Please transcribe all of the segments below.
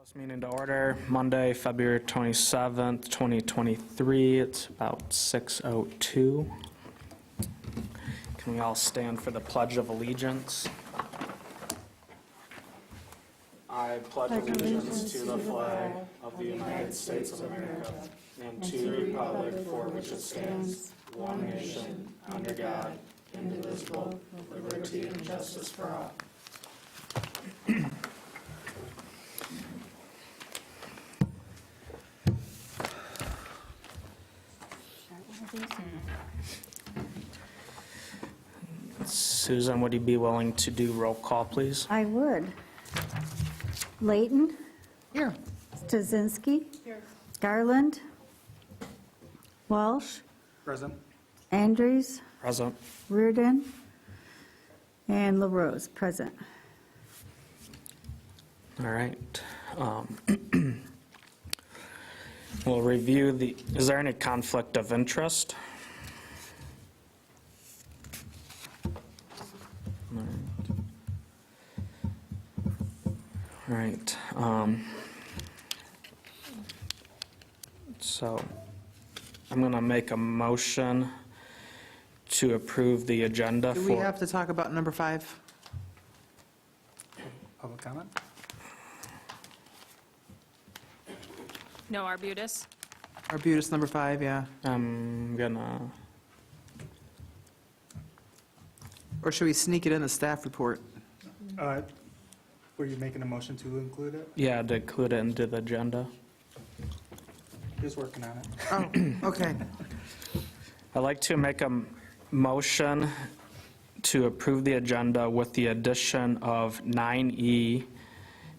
This meeting to order, Monday, February 27th, 2023. It's about 6:02. Can we all stand for the Pledge of Allegiance? I pledge allegiance to the flag of the United States of America and to the republic for which it stands, one nation, under God, indivisible, with liberty and justice for all. Susan, would you be willing to do roll call, please? I would. Layton? Here. Stasinski? Here. Garland? Walsh? Present. Andrews? Present. Reardon? And LaRose, present. All right. We'll review is there any conflict of interest? All right. So I'm going to make a motion to approve the agenda. Do we have to talk about number 5? Public comment? No Arbutus? Arbutus, number 5, yeah. I'm going to, Or should we sneak it in the staff report? Were you making a motion to include it? yeah, to include it into the agenda. Just working on it. Oh, okay. I'd like to make a motion to approve the agenda with the addition of 9E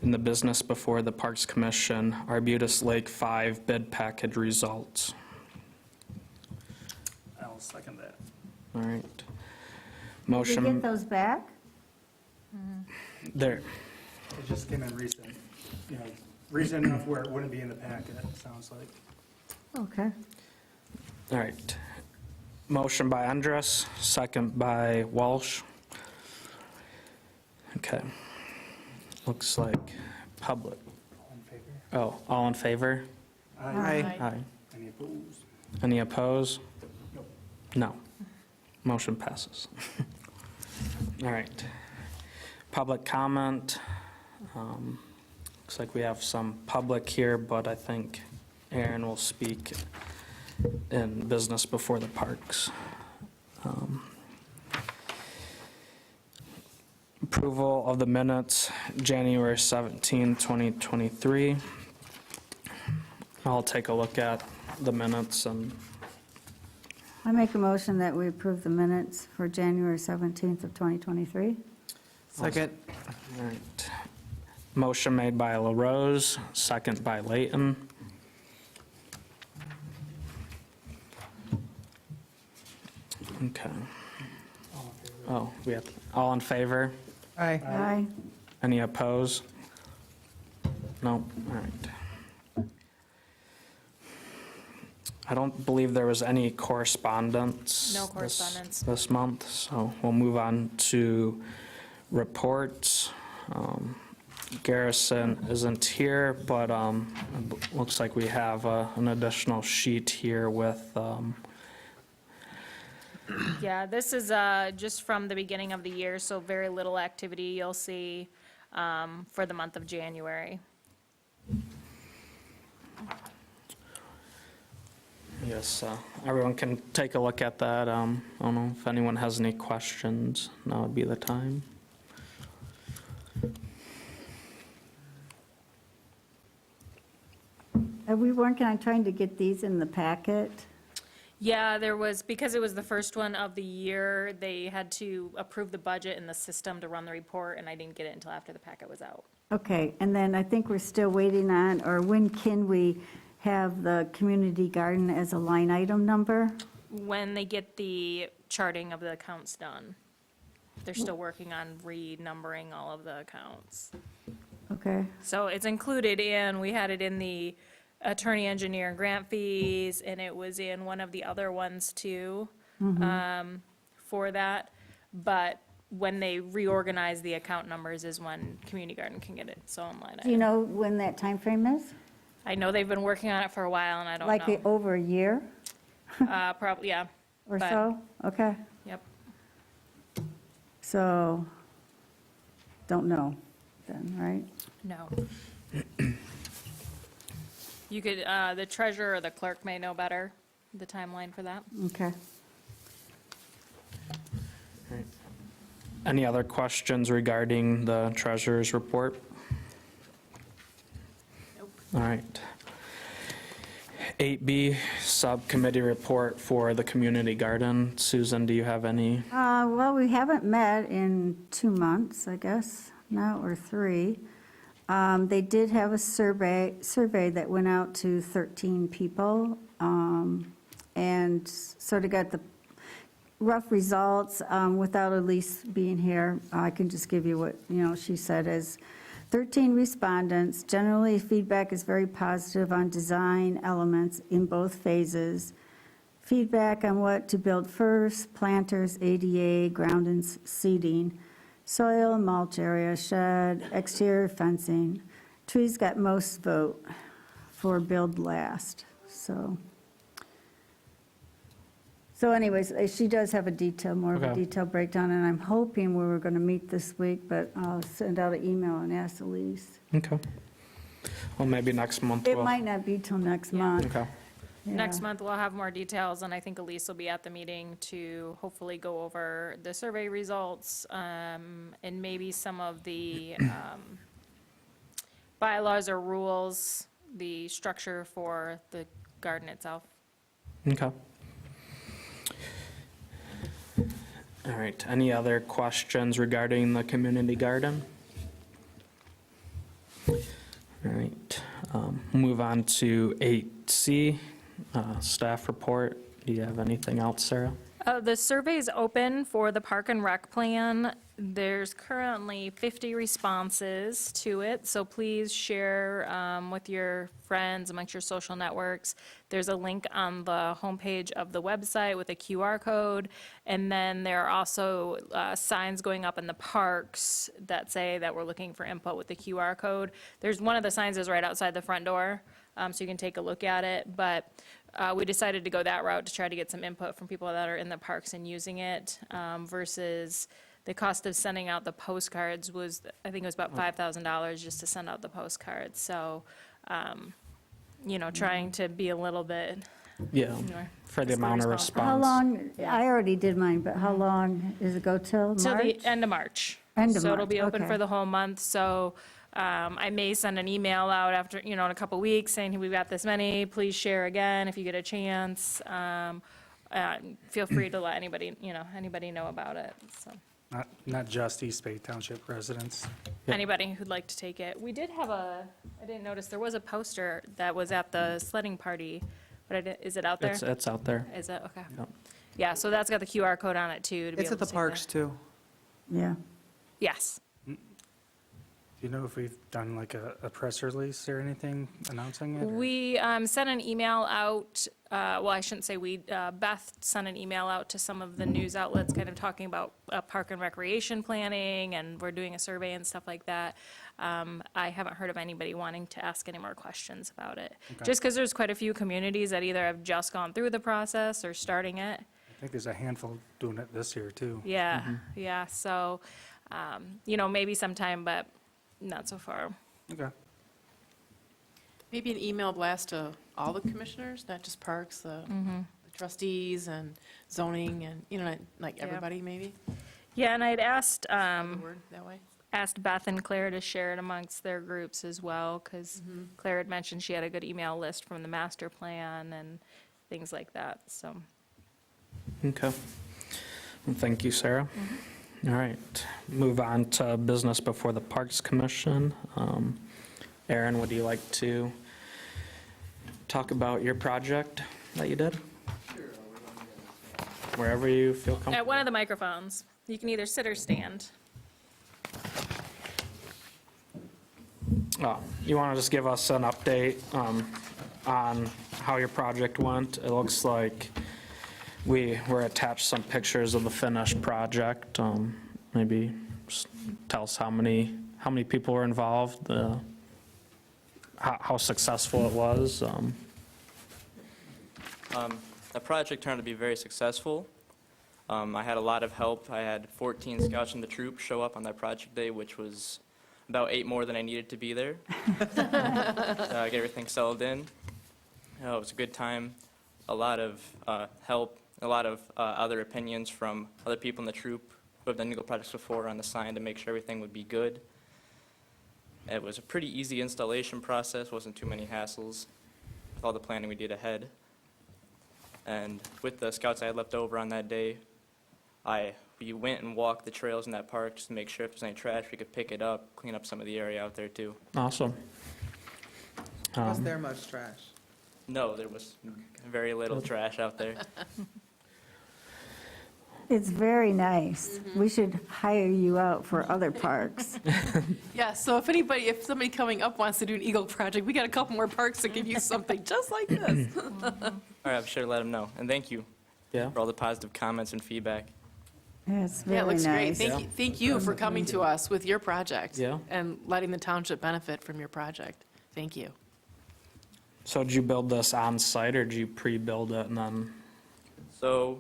in the business before the Parks Commission, Arbutus Lake 5 bid package results. I'll second that. All right. Did Motion. we get those back? There. It just came in recent, recent enough where it wouldn't be in the packet, it sounds like. Okay. All right. Motion by Andrus, second by Walsh. Okay. Looks like public. All in favor? Oh, all in favor? Aye. Aye. Any opposed? Any opposed? Nope. No. Motion passes. All right. Public comment. Looks like we have some public here, but I think Aaron will speak in business before the parks. Approval of the minutes, January 17, 2023. I'll take a look at the minutes and I make a motion that we approve the minutes for January 17th of 2023. Second. all right. Motion made by LaRose, second by Layton. Okay. All in favor? Oh, we have, all in favor? Aye. Aye. Any opposed? No, all right. I don't believe there was any correspondence. No correspondence. This month, so we'll move on to reports. Garrison isn't here, but it looks like we have an additional sheet here with, Yeah, this is just from the beginning of the year, so very little activity you'll see for the month of January. yes, everyone can take a look at that. I don't know if anyone has any questions. Now would be the time. We working on trying to get these in the packet. Yeah, there was, because it was the first one of the year, they had to approve the budget and the system to run the report, and I didn't get it until after the packet was out. Okay, and then I think we're still waiting on, or when can we have the community garden as a line item number? When they get the charting of the accounts done. They're still working on renumbering all of the accounts. Okay, So it's included in, we had it in the attorney, engineer, and grant fees, and it was in one of the other ones too, for that. But when they reorganize the account numbers is when Community Garden can get its own line Do you item. know when that time frame is? I know they've been working on it for a while, and I don't Like know. over a year Probably, yeah, or But- so? Okay, yep. so, don't know then, right? No. You could, the treasurer or the clerk may know better, the timeline for that. Okay. Any other questions regarding the treasurer's report? Nope. All right. 8B, subcommittee report for the community garden. Susan, do you have any? Well, we haven't met in 2 months, I guess, now, or 3. They did have a survey that went out to 13 people, and sort of got the rough results. Without Elise being here, I can just give you what, she said is 13 respondents. Generally, feedback is very positive on design elements in both phases. Feedback on what to build first, planters, ADA, ground and seeding, soil, mulch area, shed, exterior fencing. Trees got most vote for build last, so. So anyways, she does have more of a Okay. detailed breakdown, and I'm hoping we were going to meet this week, but I'll send out an email and ask Elise. Okay. Well, maybe next month It we'll. might not be till next Yeah. month. Okay. Next Yeah. month, we'll have more details, and I think Elise will be at the meeting to hopefully go over the survey results, and maybe some of the bylaws or rules, the structure for the garden itself. Okay. All right, any other questions regarding the community garden? All right, move on to 8C, staff report. Do you have anything else, Sarah? The survey's open for the Park and Rec plan. There's currently 50 responses to it, so please share with your friends amongst your social networks. There's a link on the homepage of the website with a QR code, and then there are also signs going up in the parks that say that we're looking for input with the QR code. There's one of the signs is right outside the front door, so you can take a look at it, but we decided to go that route to try to get some input from people that are in the parks and using it, versus the cost of sending out the postcards was, I think it was about $5,000 just to send out the postcards. So, trying to be a little bit, Yeah, more for the fiscally amount of responsible. How response. long, I already did mine, but how long does it go till, till March? the end of March. End of So it'll March, be open okay. for the whole month, so I may send an email out after, in a couple weeks saying, we've got this many, please share again if you get a chance. Feel free to let anybody know about it, so. Not just East Bay Township residents. Yeah. Anybody who'd like to take it. We did have I didn't notice, there was a poster that was at the sledding party, but is it out there? It's out there. Is it? Okay. Yep. Yeah, so that's got the QR code on it too, to be It's able at to the see parks, too. Yeah. Yes. Do you know if we've done like a press release or anything announcing it? or- We sent an email out, well, I shouldn't say we, Beth sent an email out to some of the news outlets kind of talking about park and recreation planning, and we're doing a survey and stuff like that. I haven't heard of anybody wanting to ask any more questions about it. Okay. Just because there's quite a few communities that either have just gone through the process or starting it. I think there's a handful doing it this year, too. Yeah, yeah, so, maybe sometime, but not so far. Okay. Maybe an email blast to all the commissioners, not just parks, the trustees and zoning and, like Yeah. everybody maybe, Yeah, and I'd asked, the word that way. asked Beth and Claire to share it amongst their groups as well, because Claire had mentioned she had a good email list from the master plan and things like that, so. Okay. Well, thank you, Sarah. All right, move on to business before the Parks Commission. Aaron, would you like to talk about your project that you did? Wherever you feel At comfortable. one of the microphones, you can either sit or stand. You want to just give us an update on how your project went? It looks like we were attached some pictures of the finished project. maybe just tell us how many people were involved, how successful it was. The project turned out to be very successful. I had a lot of help. I had 14 scouts from the troop show up on that project day, which was about 8 more than I needed to be there. Get everything settled in. It was a good time. A lot of help, a lot of other opinions from other people in the troop who have done Eagle projects before on the sign to make sure everything would be good. It was a pretty easy installation process, wasn't too many hassles with all the planning we did ahead. And with the scouts I had left over on that day, we went and walked the trails in that park just to make sure if there's any trash, we could pick it up, clean up some of the area out there too. Awesome. Was there much trash? No, there was very little trash out there. It's very nice. We should hire you out for other parks. Yeah, so if somebody coming up wants to do an Eagle project, we got a couple more parks that could use something just like this. All right, I'm sure to let them know. And thank you Yeah, for all the positive comments and feedback. It's Yeah, it very looks great. nice. Thank you for coming to us with your project. Yeah. And letting the township benefit from your project. Thank you. so did you build this on site or did you pre-build it and then? So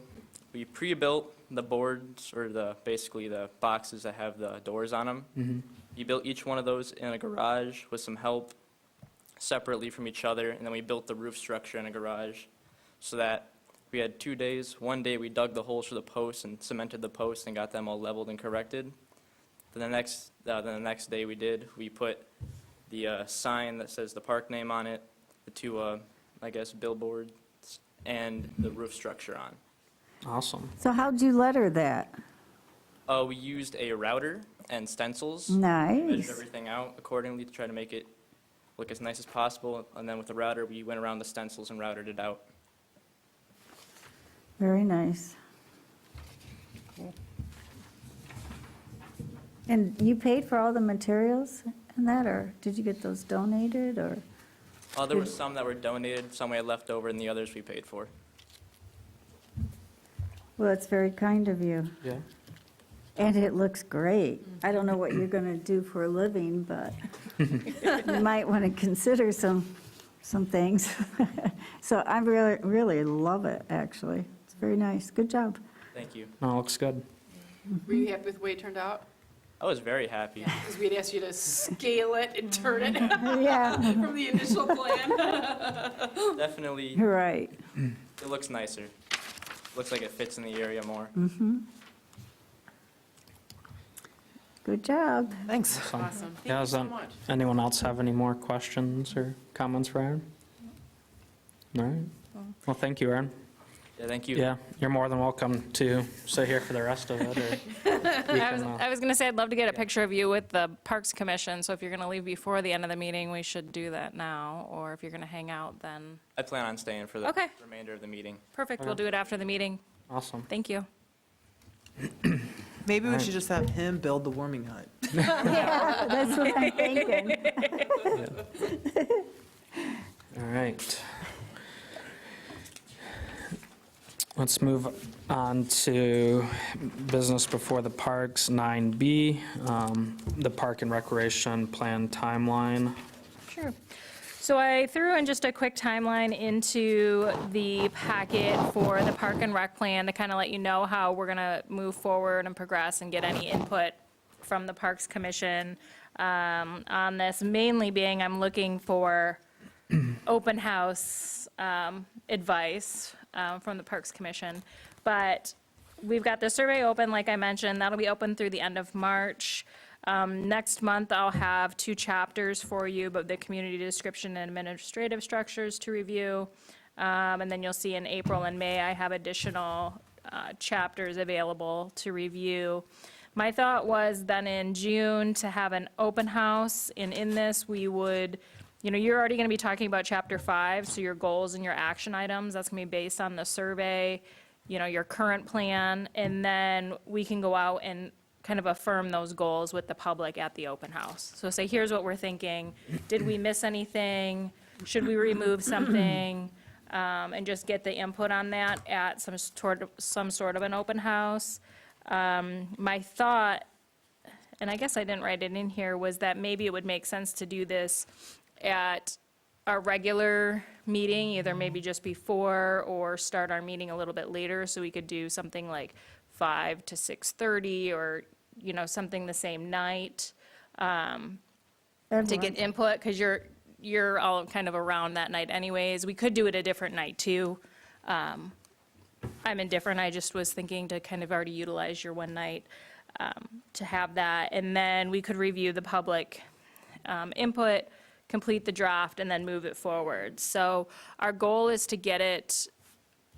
we pre-built the boards, or basically the boxes that have the doors on them. We built each one of those in a garage with some help separately from each other, and then we built the roof structure in a garage so that we had 2 days. One day we dug the holes for the posts and cemented the posts and got them all leveled and corrected. Then the next day we put the sign that says the park name on it, the 2, billboards, and the roof structure on. Awesome. So how'd you letter that? We used a router and stencils. Measured Nice. everything out accordingly to try to make it look as nice as possible. And then with the router, we went around the stencils and routed it out. Very nice. And you paid for all the materials in that, or did you get those donated, or? There were some that were donated, some we had left over, and the others we paid for. Well, it's very kind of you. Yeah. And it looks great. I don't know what you're going to do for a living, but you might want to consider some things. So I really, really love it, actually. It's very nice. Good job. Thank you. No, it looks good. Were you happy with the way it turned out? I was very happy. Because we'd asked you to scale it and turn it Yeah, from the initial plan. Definitely, you're right. it looks nicer. Looks like it fits in the area more. Good job. Thanks. Awesome. Yeah, Thank you is so that- much. Anyone else have any more questions or comments for Aaron? All right. Well, thank you, Aaron. Yeah, thank you. Yeah, you're more than welcome to stay here for the rest of it, or you can, I was going to say, I'd love to get a picture of you with the Parks Commission, so if you're going to leave before the end of the meeting, we should do that now, or if you're going to hang out, then, I plan on staying for the Okay. remainder of the meeting. perfect, we'll do it after the meeting. awesome. Thank you. Maybe we should just have him build the warming hut. Yeah, that's what I'm thinking. All right. Let's move on to business before the parks, 9B, the Park and Recreation Plan timeline. Sure. So I threw in just a quick timeline into the packet for the Park and Rec Plan to kind of let you know how we're going to move forward and progress and get any input from the Parks Commission on this, mainly being I'm looking for open house advice from the Parks Commission. But we've got the survey open, like I mentioned, that'll be open through the end of March. Next month, I'll have 2 chapters for you, but the community description and administrative structures to review. And then you'll see in April and May, I have additional chapters available to review. My thought was then in June to have an open house, and in this, we would, you're already going to be talking about Chapter 5, so your goals and your action items, that's going to be based on the survey, your current plan, and then we can go out and kind of affirm those goals with the public at the open house. So say, here's what we're thinking. Did we miss anything? Should we remove something? And just get the input on that at some sort of an open house. My thought and I guess I didn't write it in here, was that maybe it would make sense to do this at our regular meeting, either maybe just before or start our meeting a little bit later, so we could do something like 5 to 6:30 or, something the same night to get input, because you're all kind of around that night anyways. We could do it a different night too. I'm indifferent, I just was thinking to kind of already utilize your one night to have that. And then we could review the public input, complete the draft, and then move it forward. So our goal is to get it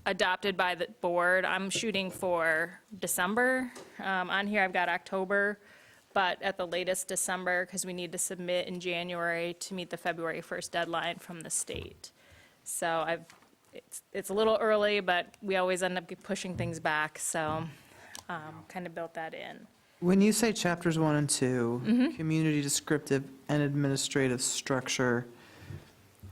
adopted by the board. I'm shooting for December. On here, I've got October, but at the latest December, because we need to submit in January to meet the February 1st deadline from the state. So it's a little early, but we always end up pushing things back, so kind of built that in. When you say chapters 1 and 2, community descriptive and administrative structure,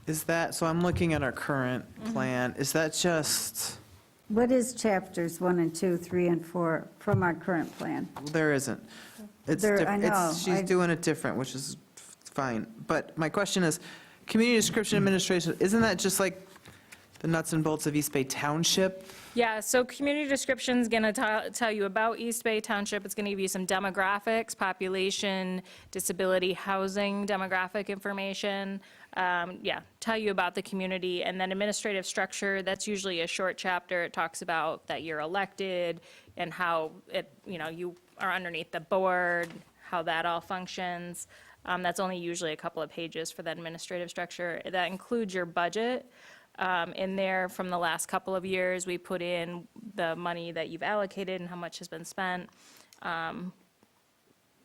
is that, so I'm looking at our current plan, is that just, What is chapters 1 and 2, 3 and 4 from our current plan? there isn't. It's There- diff- I it's- know, She's doing it different, which is fine. But my question is, community description administration, isn't that just like the nuts and bolts of East Bay Township? Yeah, so community description's going to tell you about East Bay Township. It's going to give you some demographics, population, disability, housing, demographic information. Tell you about the community. And then administrative structure, that's usually a short chapter. It talks about that you're elected and how you are underneath the board, how that all functions. That's only usually a couple of pages for the administrative structure. That includes your budget. In there from the last couple of years, we put in the money that you've allocated and how much has been spent.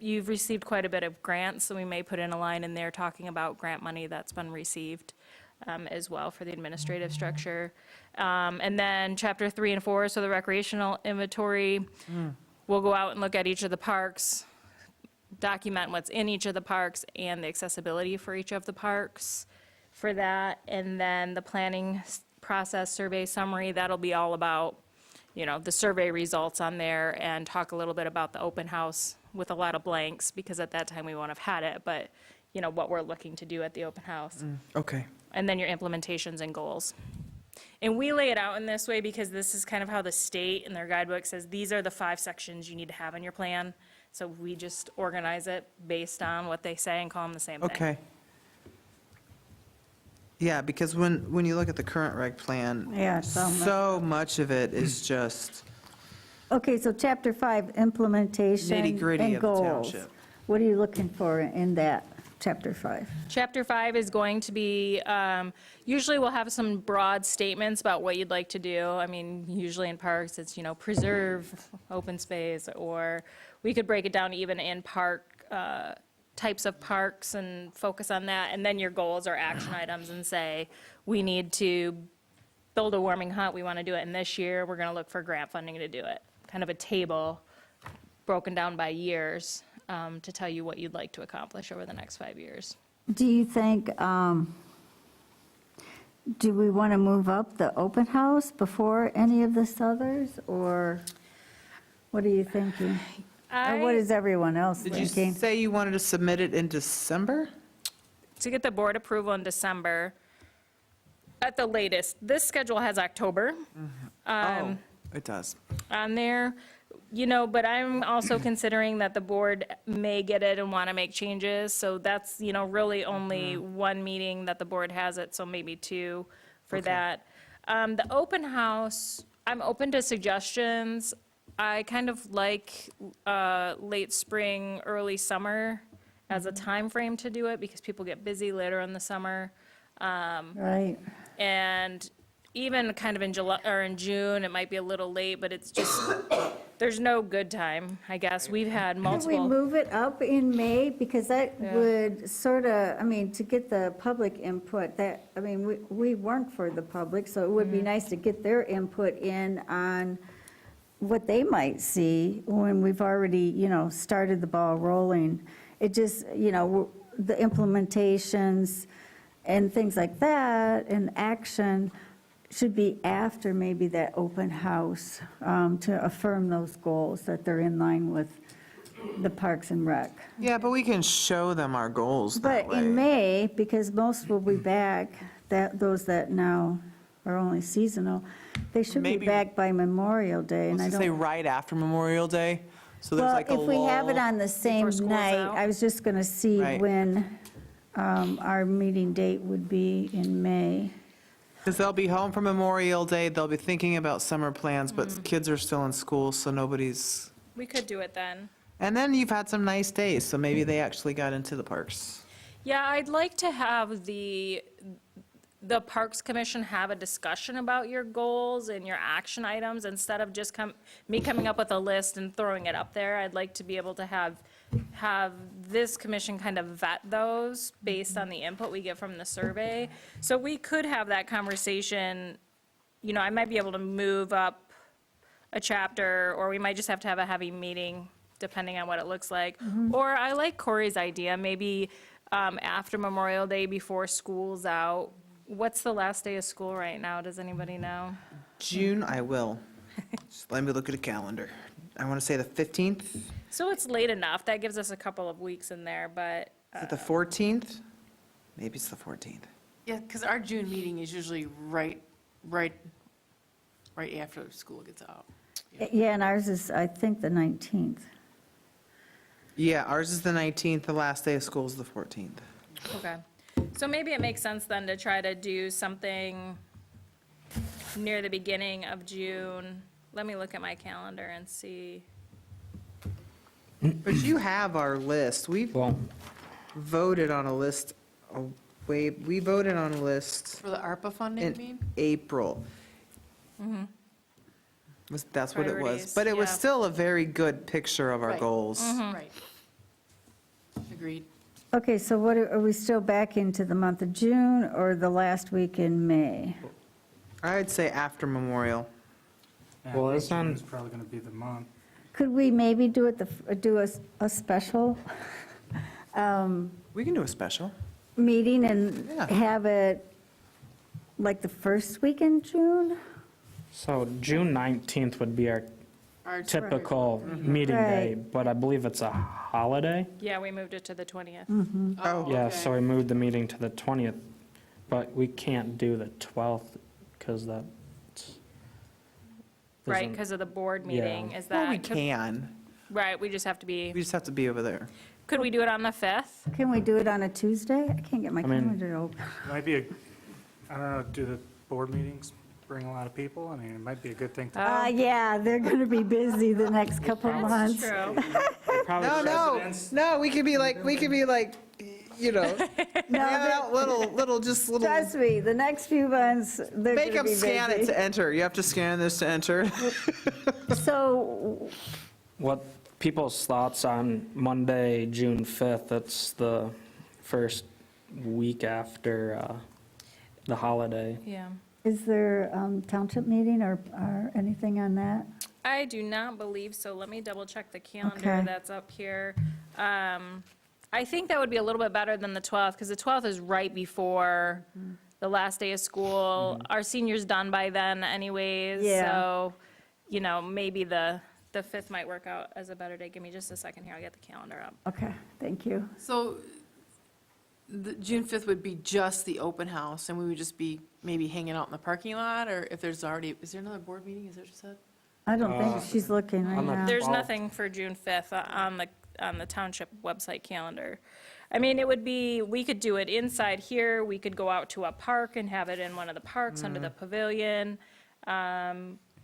You've received quite a bit of grants, so we may put in a line in there talking about grant money that's been received as well for the administrative structure. And then chapter 3 and 4, so the recreational inventory, we'll go out and look at each of the parks, document what's in each of the parks and the accessibility for each of the parks for that. And then the planning process survey summary, that'll be all about, the survey results on there, and talk a little bit about the open house with a lot of blanks, because at that time we won't have had it, but, what we're looking to do at the open house. Okay. And then your implementations and goals. And we lay it out in this way because this is kind of how the state in their guidebook says, these are the 5 sections you need to have in your plan. So we just organize it based on what they say and call them the same thing. Okay. Yeah, because when you look at the current reg plan, Yeah, so much of it is just Okay, so chapter 5, implementation nitty-gritty and of the goals. township. What are you looking for in that, chapter 5? Chapter 5 is going to be, usually we'll have some broad statements about what you'd like to do. I mean, usually in parks, it's, preserve open space, or we could break it down even in park, types of parks and focus on that. And then your goals or action items and say, we need to build a warming hut, we want to do it in this year, we're going to look for grant funding to do it. Kind of a table broken down by years to tell you what you'd like to accomplish over the next 5 years. Do you think, do we want to move up the open house before any of this others, or what are you thinking? Or what is everyone else Did you thinking? say you wanted to submit it in December? To get the board approval in December, at the latest. This schedule has October Oh, it does. on there, but I'm also considering that the board may get it and want to make changes, so that's, really only one meeting that the board has it, so maybe 2 for Okay. that. The open house, I'm open to suggestions. I kind of like late spring, early summer as a time frame to do it, because people get busy later in the summer. Right. And even kind of in July, or in June, it might be a little late, but it's just, there's no good time, I guess. We've had Could we multiple, move it up in May? Because that Yeah. would sort of, to get the public input, we weren't for the public, so it would be nice to get their input in on what they might see when we've already, started the ball rolling. It just, the implementations and things like that, and action should be after maybe that open house, to affirm those goals, that they're in line with the Parks and Rec. Yeah, but we can show them our goals that But in way. May, because most will be back, those that now are only seasonal, they should be Maybe- back by Memorial Day, and I Let's say don't. right after Memorial Day, so there's Well, like a if we have it lull. on the same school's night, out. I was just going to see Right. when our meeting date would be in May. Because they'll be home for Memorial Day, they'll be thinking about summer plans, but kids are still in school, so nobody's, We could do it then. and then you've had some nice days, so maybe they actually got into the parks. Yeah, I'd like to have the Parks Commission have a discussion about your goals and your action items instead of just me coming up with a list and throwing it up there. I'd like to be able to have this commission kind of vet those based on the input we get from the survey. So we could have that conversation, you know, I might be able to move up a chapter, or we might just have to have a heavy meeting, depending on what it looks like. Or I like Corey's idea, maybe after Memorial Day, before school's out. What's the last day of school right now? Does anybody know? June, I will. Just let me look at a calendar. I want to say the 15th, is So it's late enough. That gives us a couple of weeks in there, but it the 14th? Maybe it's the 14th. Yeah, because our June meeting is usually right after school gets out. Yeah, and ours is, I think, the 19th. Yeah, ours is the 19th, the last day of school is the 14th. okay. So maybe it makes sense then to try to do something near the beginning of June. Let me look at my calendar and see. But you have our list, we've Well, voted on a list, we voted on a list For the ARPA funding, you in mean? April. That's what it was, Priorities, but it was yeah. still a very good picture of our Right. goals. Right. Agreed. Okay, so what, are we still back into the month of June or the last week in May? I'd say after Memorial. Yeah, Well, I think isn't- June's probably going to be the month. Could we maybe do a special We can do a special. meeting and Yeah. have it like the first week in June? so June 19th would be our Our typical meeting day, Right. but I believe it's a holiday. Yeah, we moved it to the 20th. Oh, Yeah, okay. so we moved the meeting to the 20th, but we can't do the 12th because that. Right, because of the board Yeah. meeting, is Well, that? we can, Right, we just have to we be, just have to be over there. could we do it on the 5th? Can we do it on a Tuesday? I can't get my I mean- calendar open. It might be I don't know, do the board meetings bring a lot of people? I mean, it might be a good thing to. Yeah, they're going to be busy the next couple That's months. true. No, we could be like, you know, No, hand out little, trust me, the next few months, they're make going to them be scan it busy. to enter. You have to scan this to enter. So, What people's thoughts on Monday, June 5th? That's the first week after the holiday. Yeah. is there township meeting or anything on that? I do not believe so. Let me double check the calendar Okay. that's up here. I think that would be a little bit better than the 12th, because the 12th is right before the last day of school. Our senior's done by then anyways, Yeah. so, you know, maybe the 5th might work out as a better day. Give me just a second here, I'll get the calendar up. Okay, thank you. So the June 5th would be just the open house, and we would just be maybe hanging out in the parking lot, or if there's already, is there another board meeting, is that what you said? I don't think she's looking right on the- now. There's 12th. nothing for June 5th on the township website calendar. I mean, it would be, we could do it inside here, we could go out to a park and have it in one of the parks under the pavilion.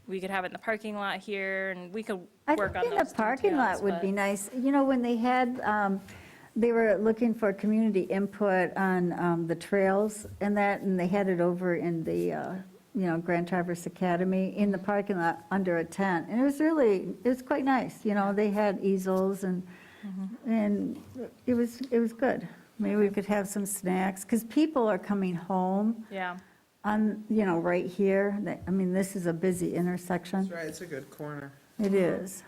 We could have it in the parking lot here, and we could I work think on in those the parking lot details, would but- be nice. You know, when they had, they were looking for community input on the trails and that, and they had it over in the, Grand Traverse Academy in the parking lot under a tent. And it was quite nice, they had easels and it was good. Maybe we could have some snacks, because people are coming home Yeah, on, right here. I mean, this is a busy intersection. That's right, it's a good corner. It is.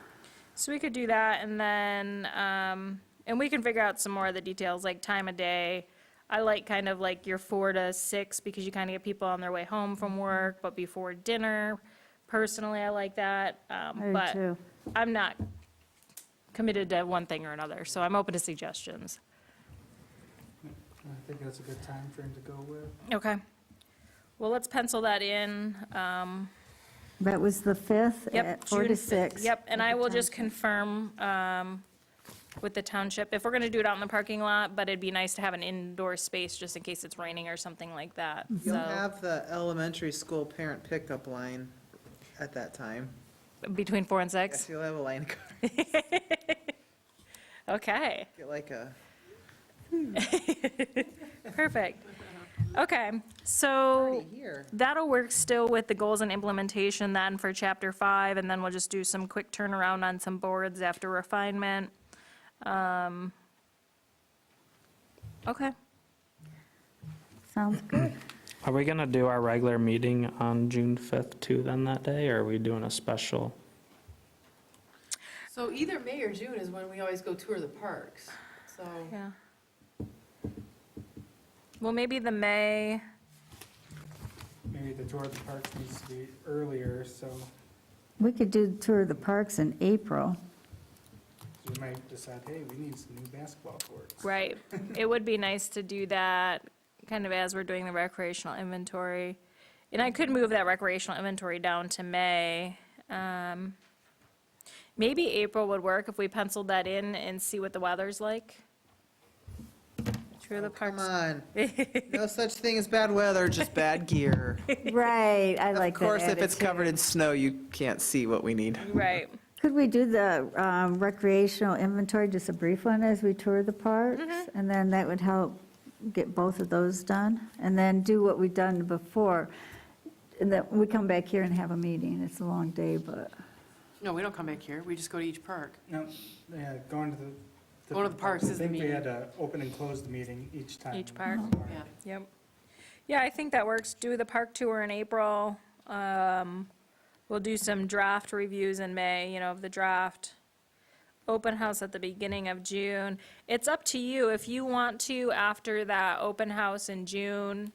so we could do that, and then, and we can figure out some more of the details, like time of day. I like kind of like your 4 to 6, because you kind of get people on their way home from work, but before dinner. Personally, I like that, I do but too. I'm not committed to one thing or another, so I'm open to suggestions. I think that's a good time frame to go with. Okay. Well, let's pencil that in. That was the 5th Yep. at 4 June to 5th. 6. Yep, and I will just confirm with the township, if we're going to do it out in the parking lot, but it'd be nice to have an indoor space just in case it's raining or something like that. You'll So, have the elementary school parent pickup line at that time. between 4 and Yes, 6? you'll have a line card, Okay, get like a, perfect. Okay, so party here. that'll work still with the goals and implementation then for Chapter 5, and then we'll just do some quick turnaround on some boards after refinement. Okay. Sounds good. Are we going to do our regular meeting on June 5th too then that day, or are we doing a special? So either May or June is when we always go tour the parks, so. Yeah. Well, maybe the May, Maybe the tour of the parks needs to be earlier, so We could do the tour of the parks in April. we might decide, hey, we need some new basketball courts. right. It would be nice to do that kind of as we're doing the recreational inventory. And I could move that recreational inventory down to May. Maybe April would work if we penciled that in and see what the weather's like. Tour the Come parks. on. No such thing as bad weather, just bad gear. Right, I like Of that course, if it's attitude. covered in snow, you can't see what we need. Right. Could we do the recreational inventory, just a brief one as we tour the parks? And then that would help get both of those done? And then do what we've done before. And then we come back here and have a meeting. It's a long day, but, No, we don't come back here, we just go to each park. No, yeah, going to the. Going to the parks is the I think we meeting. had to open and close the meeting each time. Each park. Yeah. Yep. Yeah, I think that works. Do the park tour in April. We'll do some draft reviews in May, of the draft. Open house at the beginning of June. It's up to you if you want to, after that open house in June,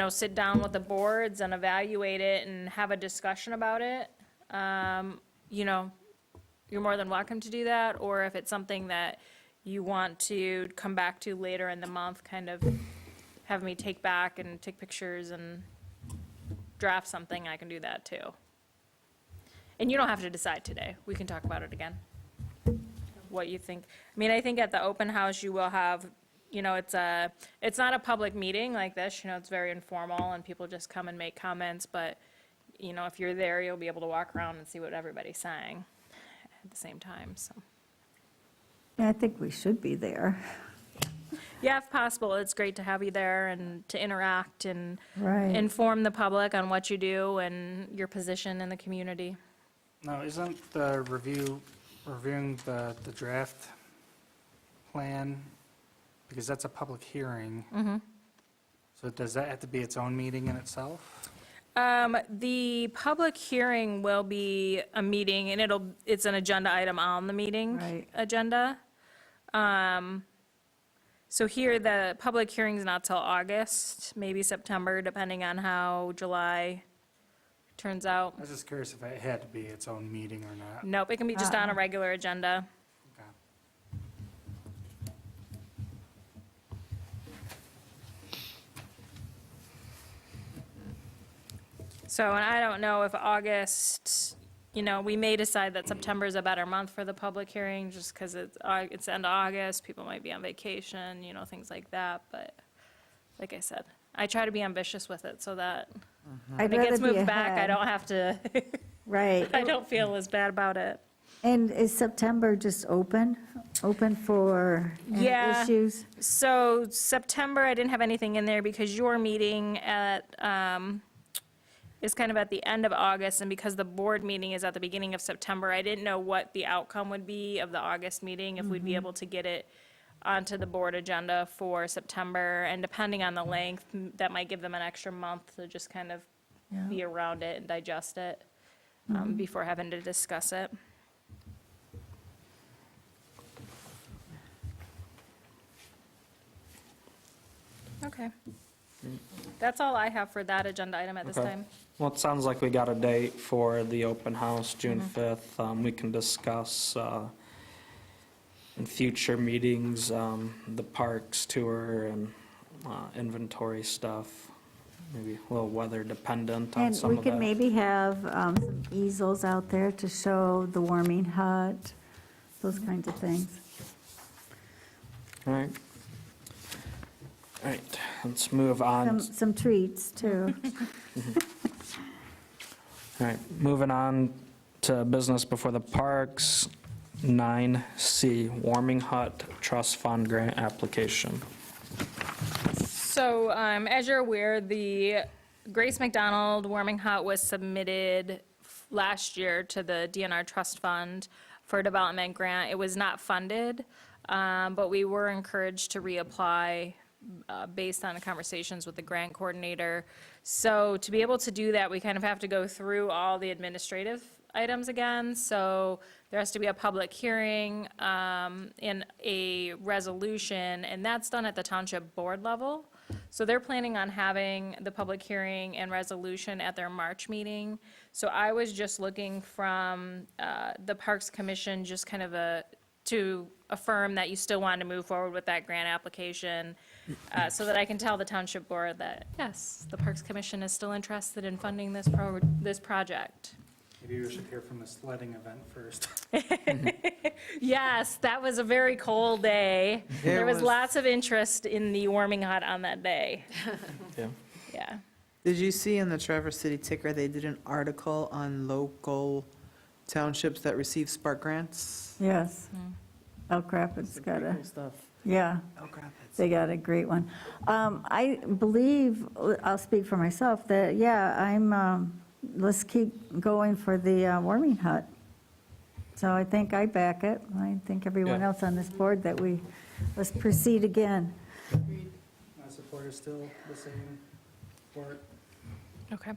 sit down with the boards and evaluate it and have a discussion about it. You're more than welcome to do that, or if it's something that you want to come back to later in the month, kind of have me take back and take pictures and draft something, I can do that too. And you don't have to decide today. We can talk about it again. What you think. I mean, I think at the open house, you will have, it's not a public meeting like this, it's very informal and people just come and make comments, but, if you're there, you'll be able to walk around and see what everybody's saying at the same time, so. yeah, I think we should be there. Yeah, if possible, it's great to have you there and to interact and Right. inform the public on what you do and your position in the community. No, isn't the reviewing the draft plan, because that's a public hearing? So does that have to be its own meeting in itself? The public hearing will be a meeting, and it's an agenda item on the meeting Right. agenda. So here, the public hearing's not till August, maybe September, depending on how July turns out. I was just curious if it had to be its own meeting or not. Nope, it can be just on a regular agenda. Okay. So, and I don't know if August, we may decide that September is a better month for the public hearing, just because it's end of August, people might be on vacation, things like that, but like I said, I try to be ambitious with it so that I'd when it gets rather be moved back, I ahead. don't have to, Right. I don't feel as bad about it. And is September just open for any Yeah. issues? So September, I didn't have anything in there because your meeting is kind of at the end of August, and because the board meeting is at the beginning of September, I didn't know what the outcome would be of the August meeting, if we'd be able to get it onto the board agenda for September, and depending on the length, that might give them an extra month to just kind of Yeah. be around it and digest it before having to discuss it. Okay. That's all I have for that agenda item at this Okay. time. Well, it sounds like we got a date for the open house, June 5th. We can discuss in future meetings, the parks tour and inventory stuff, maybe a little weather dependent on And some we of could that. maybe have some easels out there to show the warming hut, those kinds of things. All right. All right, let's move on. Some treats, too. All right, moving on to business before the parks, 9C, Warming Hut Trust Fund Grant Application. So, as you're aware, the Grace McDonald Warming Hut was submitted last year to the DNR Trust Fund for a development grant. It was not funded, but we were encouraged to reapply based on the conversations with the grant coordinator. So to be able to do that, we kind of have to go through all the administrative items again. So there has to be a public hearing and a resolution, and that's done at the township board level. So they're planning on having the public hearing and resolution at their March meeting. So I was just looking from the Parks Commission, just kind of to affirm that you still want to move forward with that grant application, so that I can tell the township board that, yes, the Parks Commission is still interested in funding this project. Maybe we should hear from the sledding event first. Yes, that was a very cold day. There was was. lots of interest in the warming hut on that day. Yeah. Yeah. Did you see in the Traverse City Ticker, they did an article on local townships that receive Spark grants? Yes. Elk Rapids got a, Cool stuff. yeah, Elk Rapids. they got a great one. I believe, I'll speak for myself, that, yeah, let's keep going for the warming hut. So I think I back it. I think everyone Yeah. else on this board that let's proceed again. My support is still the same for it. Okay.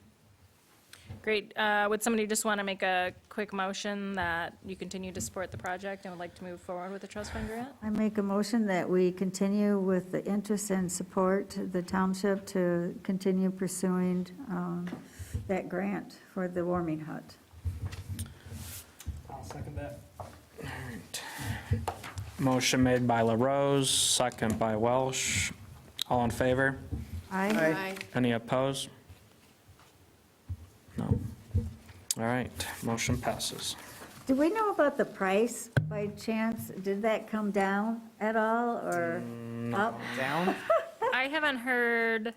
Great. Would somebody just want to make a quick motion that you continue to support the project and would like to move forward with the trust fund grant? I make a motion that we continue with the interest and support the township to continue pursuing that grant for the warming hut. I'll second that. Motion made by LaRose, second by Welsh. All in favor? Aye. Any opposed? No. All right, motion passes. Do we know about the price by chance? Did that come down at all or up? Down? I haven't heard,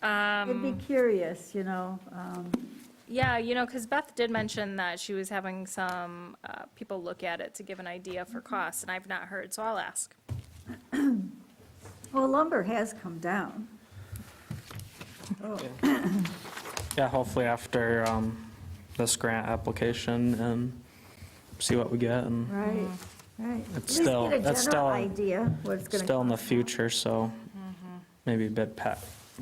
I'd be curious, yeah, because Beth did mention that she was having some people look at it to give an idea for costs, and I've not heard, so I'll ask. Well, lumber has come down. Yeah, hopefully after this grant application and see what we get, and Right, right. It's At least still- get a that's general still- idea what it's going to still in the future, so maybe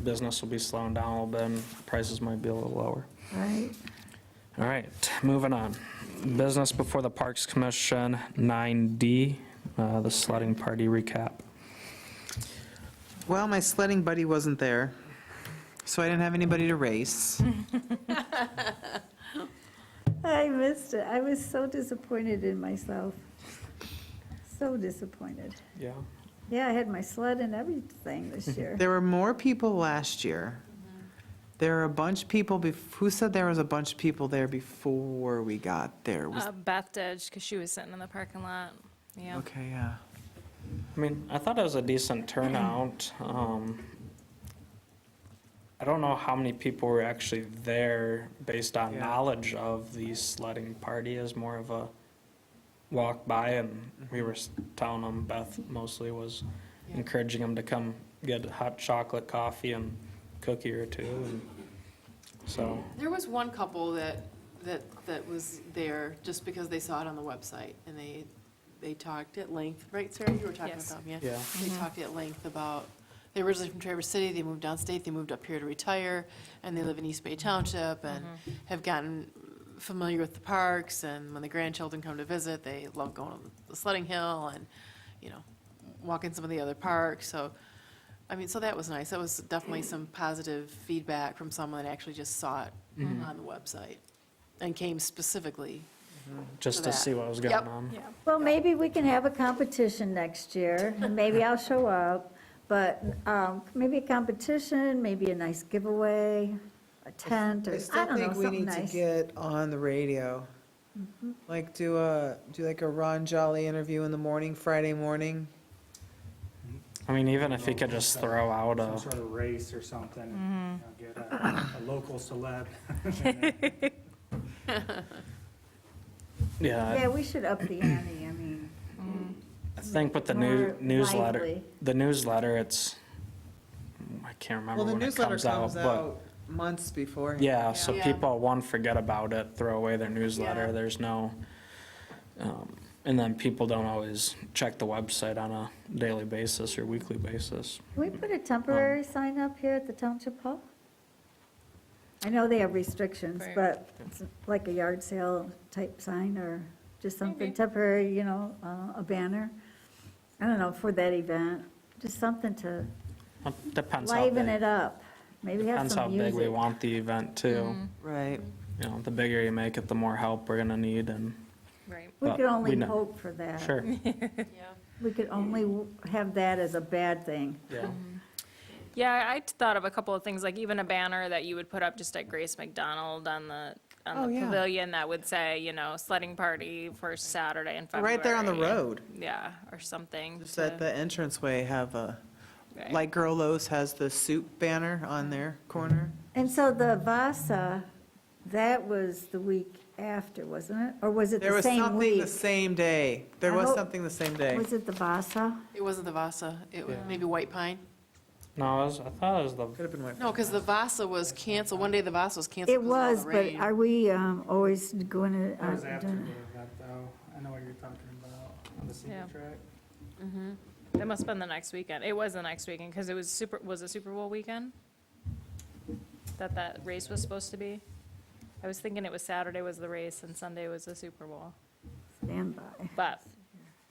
business will be slowing down a little bit and prices might be a little lower. Right. All right, moving on. Business before the Parks Commission, 9D, the sledding party recap. Well, my sledding buddy wasn't there, so I didn't have anybody to race. I missed it. I was so disappointed in myself. So disappointed. Yeah. Yeah, I had my sled and everything this year. There were more people last year. There were a bunch of people, who said there was a bunch of people there before we got there? Beth did, because she was sitting in the parking lot, yeah. Okay, yeah. I mean, I thought it was a decent turnout. I don't know how many people were actually there based on Yeah. knowledge of the sledding party as more of a walk by, and we were telling them, Beth mostly was encouraging them to come get hot chocolate coffee and cookie or two, and so, There was one couple that was there just because they saw it on the website, and they talked at length, right, Sarah? You were talking Yes. about them, yeah. They talked at length about, they were originally from Traverse City, they moved downstate, they moved up here to retire, and they live in East Bay Township, and have gotten familiar with the parks, and when the grandchildren come to visit, they love going to the sledding hill and, walking some of the other parks, so, I mean, so that was nice. That was definitely some positive feedback from someone that actually just saw it on the website and came specifically just For to that. see what was Yep. going on. Yeah. Well, maybe we can have a competition next year, and maybe I'll show up, but maybe a competition, maybe a nice giveaway, a tent, or, I I still don't know, think we something need to nice. get on the radio. Like do like a Ron Jolly interview in the morning, Friday morning. I mean, even if you could just throw out Some a, sort of race or something, you know, get a local celeb. Yeah, yeah, we should up the ante, I mean. I think with the more newsletter, lively. the newsletter, it's, I can't remember Well, the when it newsletter comes out, comes but, out months before. yeah, so Yeah. people, one, forget about it, throw away their newsletter, Yeah. there's no, and then people don't always check the website on a daily basis or weekly basis. Can we put a temporary sign up here at the Township Hall? I know they have restrictions, Right. but it's like a yard sale type sign, or just something Maybe. temporary, you know, a banner. I don't know, for that event, just something to It Depends how liven big, it up. Maybe have depends how some big we music. want the event too. Mm-hmm. Right. You know, the bigger you make it, the more help we're gonna need and, Right. We but could we only know. hope for that. sure, Yeah. We could only have that as a bad thing. yeah. Yeah, I thought of a couple of things, like even a banner that you would put up just at Grace McDonald on the Oh, yeah. pavilion that would say, you know, sledding party for Saturday in February. Right there on the road, Yeah, or something. just to- at the entranceway, have a, right. like Girl Lowe's has the soup banner on their corner. And so the Vasa, that was the week after, wasn't it? Or was it There the was same something week? the same day. There I was hope- something the same day. Was it the Vasa? It wasn't the Vasa, it was Yeah. maybe White Pine. No, I thought it was the, Could have been White. No, because the Vasa was canceled, one day the Vasa was canceled. It 'cause of all was, the but rain. are we always going to? That was after the event, though. I know what you're talking about, on the Yeah. secret track. Mhm. It must have been the next weekend. It was the next weekend, because it was was it Super Bowl weekend? That race was supposed to be? I was thinking it was Saturday was the race and Sunday was the Super Bowl. Stand by. But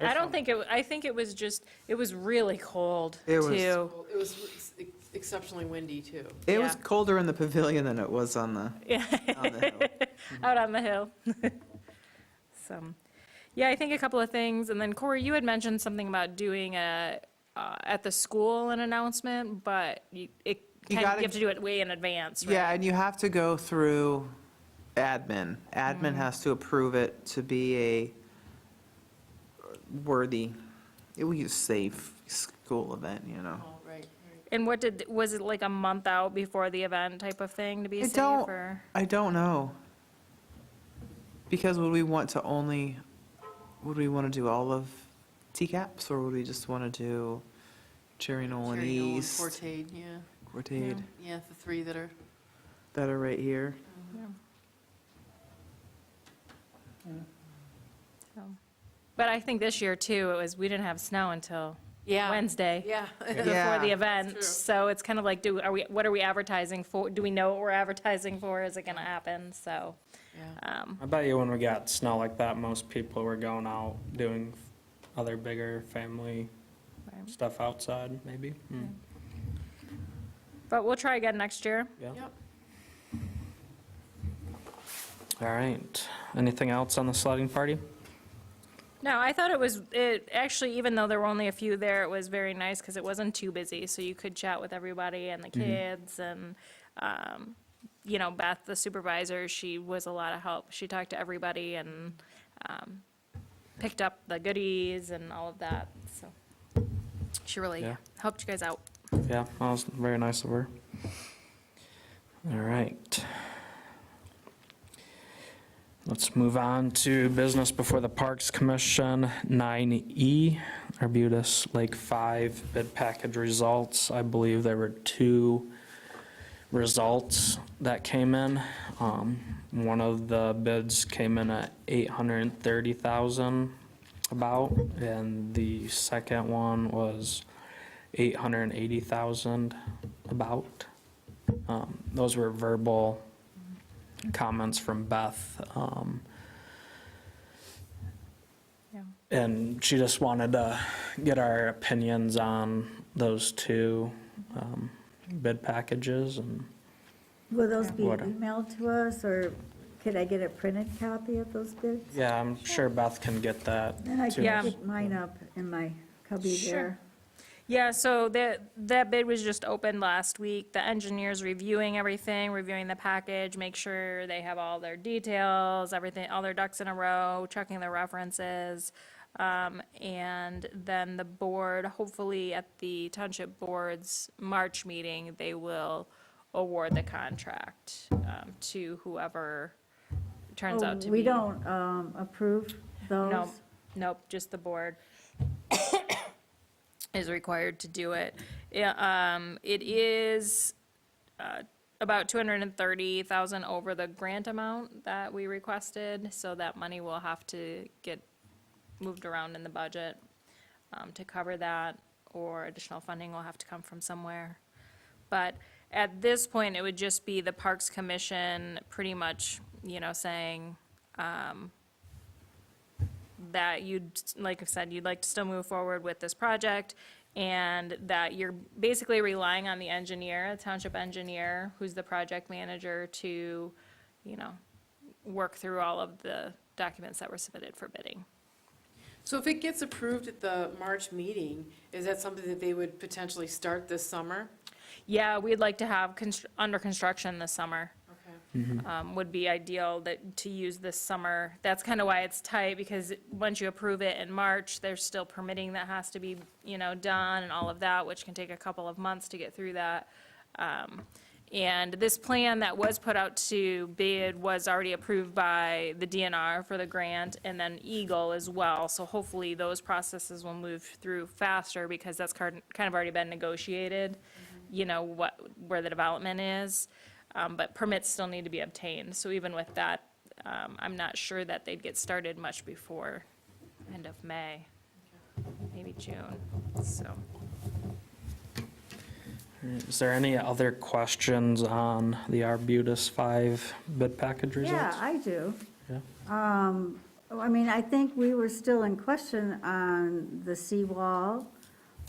I don't think I think it was just, it was really cold It was- too. Well, it was exceptionally windy, too. It was Yeah. colder in the pavilion than it was on the, Yeah, on the hill. out on the hill. So, yeah, I think a couple of things. And then Corey, you had mentioned something about doing at the school an announcement, but you gotta- have to do it way in advance, right? Yeah, and you have to go through admin. Admin has to approve it to be a worthy, we use safe school event, you know. Oh, right, right. And was it like a month out before the event type of thing to be I safe, don't- or? I don't know. Because would we want to do all of TCAPS, or would we just want to do Cherry Nolan Cherry Nolan, East, Fortade, yeah. Cortade, Yeah, the three that are. that are right here? So. But I think this year too, we didn't have snow until Yeah. Wednesday. Yeah. Before Yeah. the event, true. so it's kind of like, what are we advertising for? Do we know what we're advertising for? Is it gonna happen? So, Yeah. I bet you when we got snow like that, most people were going out doing other bigger family Right. stuff outside, maybe. but we'll try again next year. Yeah. Yep. All right. Anything else on the sledding party? No, I thought it actually, even though there were only a few there, it was very nice because it wasn't too busy, so you could chat with everybody and the kids, and, you know, Beth, the supervisor, she was a lot of help. She talked to everybody and picked up the goodies and all of that, so she really Yeah. helped you guys out. Yeah, that was very nice of her. All right. Let's move on to business before the Parks Commission, 9E, Arbutus Lake 5 bid package results. I believe there were 2 results that came in. One of the bids came in at $830,000 about, and the second one was $880,000 about. Those were verbal comments from Beth. Yeah. And she just wanted to get our opinions on those 2 bid packages, and Will those be What? emailed to us, or could I get a printed copy of those bids? Yeah, I'm sure Beth can get that. Then I too. Yeah. can pick mine up in my cubby Sure. there. Yeah, so that bid was just opened last week. The engineer's reviewing everything, reviewing the package, make sure they have all their details, everything, all their ducks in a row, checking their references. And then the board, hopefully at the township board's March meeting, they will award the contract to whoever turns out to be. We don't approve those? No, nope, just the board is required to do it. Yeah, it is about 230,000 over the grant amount that we requested, so that money will have to get moved around in the budget to cover that, or additional funding will have to come from somewhere. But at this point, it would just be the Parks Commission pretty much, saying, that you'd, like I said, you'd like to still move forward with this project, and that you're basically relying on the engineer, the township engineer, who's the project manager, to, work through all of the documents that were submitted for bidding. So if it gets approved at the March meeting, is that something that they would potentially start this summer? Yeah, we'd like to have under construction this summer. Okay. Would be ideal to use this summer. That's kind of why it's tight, because once you approve it in March, there's still permitting that has to be, done and all of that, which can take a couple of months to get through that. And this plan that was put out to bid was already approved by the DNR for the grant, and then Eagle as well. So hopefully those processes will move through faster, because that's kind of already been negotiated, where the development is. But permits still need to be obtained. So even with that, I'm not sure that they'd get started much before end of May, maybe June, so. Is there any other questions on the Arbutus 5 bid package results? Yeah, I do. Yeah. I think we were still in question on the seawall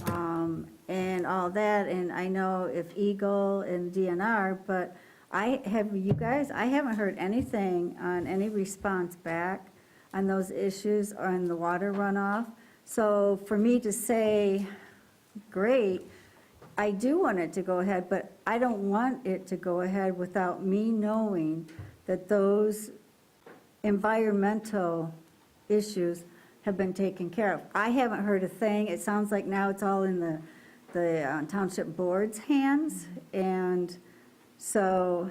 and all that, and I know if Eagle and DNR, but I haven't heard anything on any response back on those issues on the water runoff. So for me to say, great, I do want it to go ahead, but I don't want it to go ahead without me knowing that those environmental issues have been taken care of. I haven't heard a thing. It sounds like now it's all in the township board's hands, and so,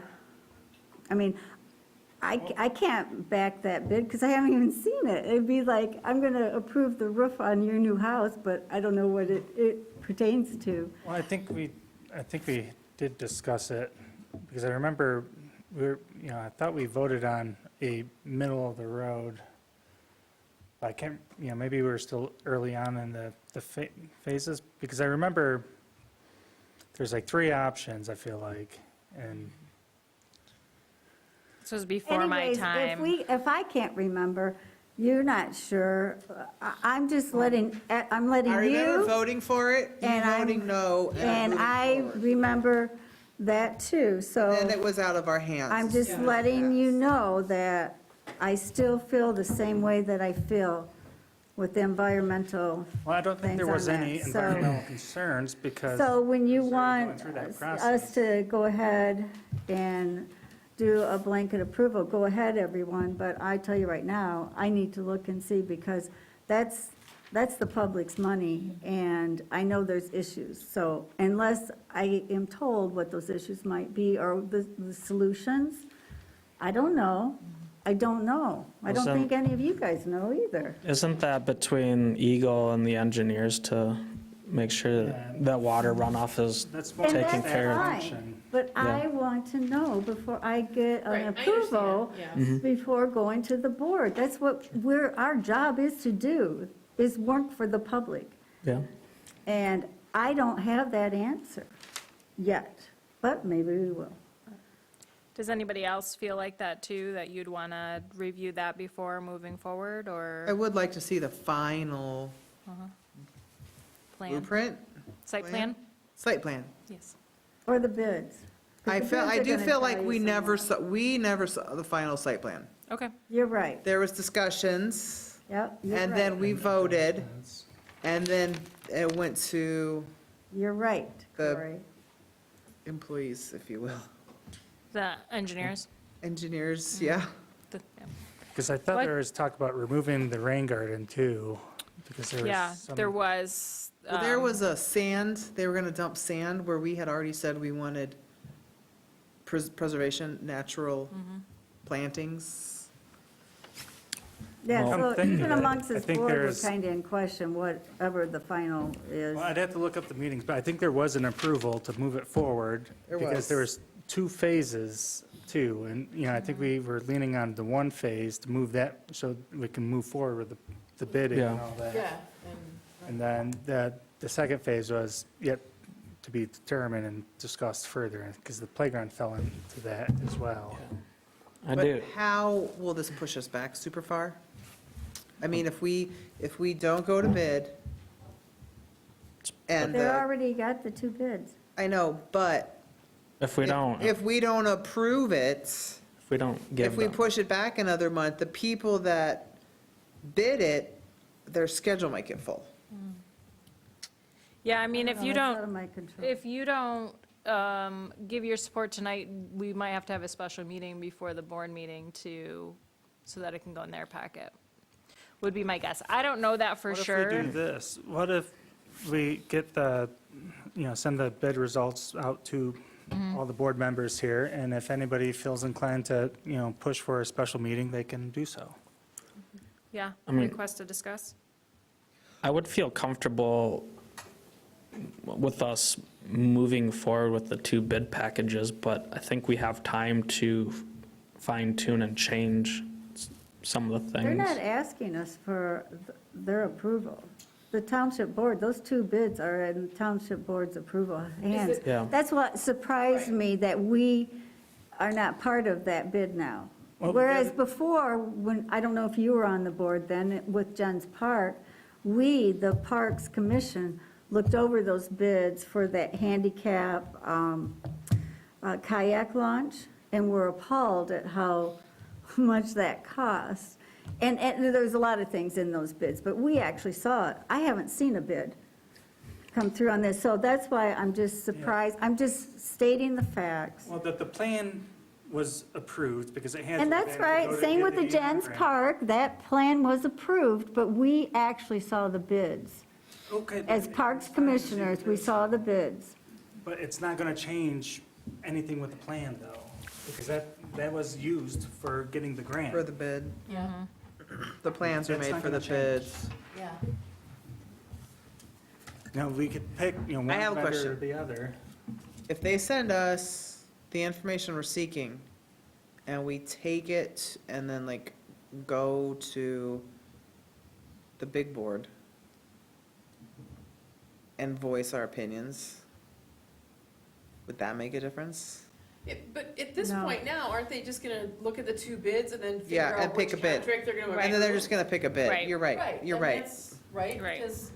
I can't back that bid because I haven't even seen it. It'd be like, I'm going to approve the roof on your new house, but I don't know what it pertains to. Well, I think we did discuss it, because I remember I thought we voted on a middle of the road. I can't, maybe we were still early on in the phases, because I remember there's like 3 options, I feel like, and This was before my Anyways, time. if I can't remember, you're not sure, I'm just letting I remember you, voting for it, you and I'm- voting no, and voting I for it. remember that too, And so it was out of our hands. I'm just letting you know that I still feel the same way that I feel with the environmental. well, I don't think there Things was on any that, so- environmental concerns, because So when you It's already going want through that us process. to go ahead and do a blanket approval, go ahead, everyone, but I tell you right now, I need to look and see, because that's the public's money, and I know there's issues. So unless I am told what those issues might be, or the solutions, I don't know. I don't know. I don't Well, think any of you guys know either. Isn't that between Eagle and the engineers to make sure Yeah. that water runoff is that's more And taken that's care of? fine, function. but I Yeah. want to know before I get Right, I an understand, approval, yes. before going to the board. That's what our job is to do, is work for the public. Yeah. And I don't have that answer yet, but maybe we will. Does anybody else feel like that too, that you'd want to review that before moving forward, I or would like to see the final plan? blueprint, Site plan? plan? site plan. Yes. Or the bids. I The feel, I bids are do gonna feel tell like you we some never more. saw, we never saw the final site plan. Okay. You're right. There was discussions, Yep, you're and right. then we voted, and then it went to You're right, the- Corey. employees, if you will, The engineers? engineers, yeah. Yeah. Because I thought What? there was talk about removing the rain garden too, because there was Yeah, some. there was. Well, there was a sand, they were gonna dump sand where we had already said we wanted preservation, natural plantings. Yeah, Well, so I'm thinking even that- amongst I this think board, we're there's- kind of in question, whatever the final is. Well, I'd have to look up the meetings, but I think there was an approval to move it forward. There Because was. there was 2 phases too, and, you know, I think we were leaning on the 1 phase to move that, so we can move forward with the bidding and Yeah. all that. Yeah, And then the second phase was yet to be determined and discussed further, because the playground fell into that as well. I do. But how will this push us back super far? I mean, if we don't go to bid, and, They already got the 2 bids. I know, but If we don't, if we don't approve it, if we don't give if we them, push it back another month, the people that bid it, their schedule might get full. Yeah, I mean, if you That's out of don't, my control. if you don't give your support tonight, we might have to have a special meeting before the board meeting so that it can go in their packet, would be my guess. I don't know that for What if sure. we do this? What if we get send the bid results out to all the board members here, and if anybody feels inclined to, push for a special meeting, they can do so? Yeah, I mean- request to discuss? I would feel comfortable with us moving forward with the 2 bid packages, but I think we have time to fine tune and change some of the They're things. not asking us for their approval. The township board, those 2 bids are in township board's approval hands. Yeah. That's what surprised me, that we are not part of that bid now. Well, Whereas yeah. before, when, I don't know if you were on the board then, with Jen's Park, we, the Parks Commission, looked over those bids for that handicap kayak launch, and were appalled at how much that cost. And there's a lot of things in those bids, but we actually saw it. I haven't seen a bid come through on this, so that's why I'm just surprised. I'm just stating the facts. Well, the plan was approved because it has. And that's right, same with the Jens Park, that plan was approved, but we actually saw the bids. Okay. As Parks Commissioners, we saw the bids. But it's not going to change anything with the plan, though, because that was used for getting the grant. For the bid, yeah, the plans are That's made not for the gonna change. bids. yeah. Now, we could pick, one I have a vendor or question. the other. If they send us the information we're seeking, and we take it and then go to the big board and voice our opinions, would that make a difference? But at this No. point now, aren't they just gonna look at the 2 bids and then Yeah, figure and out pick which a bid. contract they're gonna? And then they're just gonna pick a bid. Right. You're right, you're and right. that's- Right, Right. because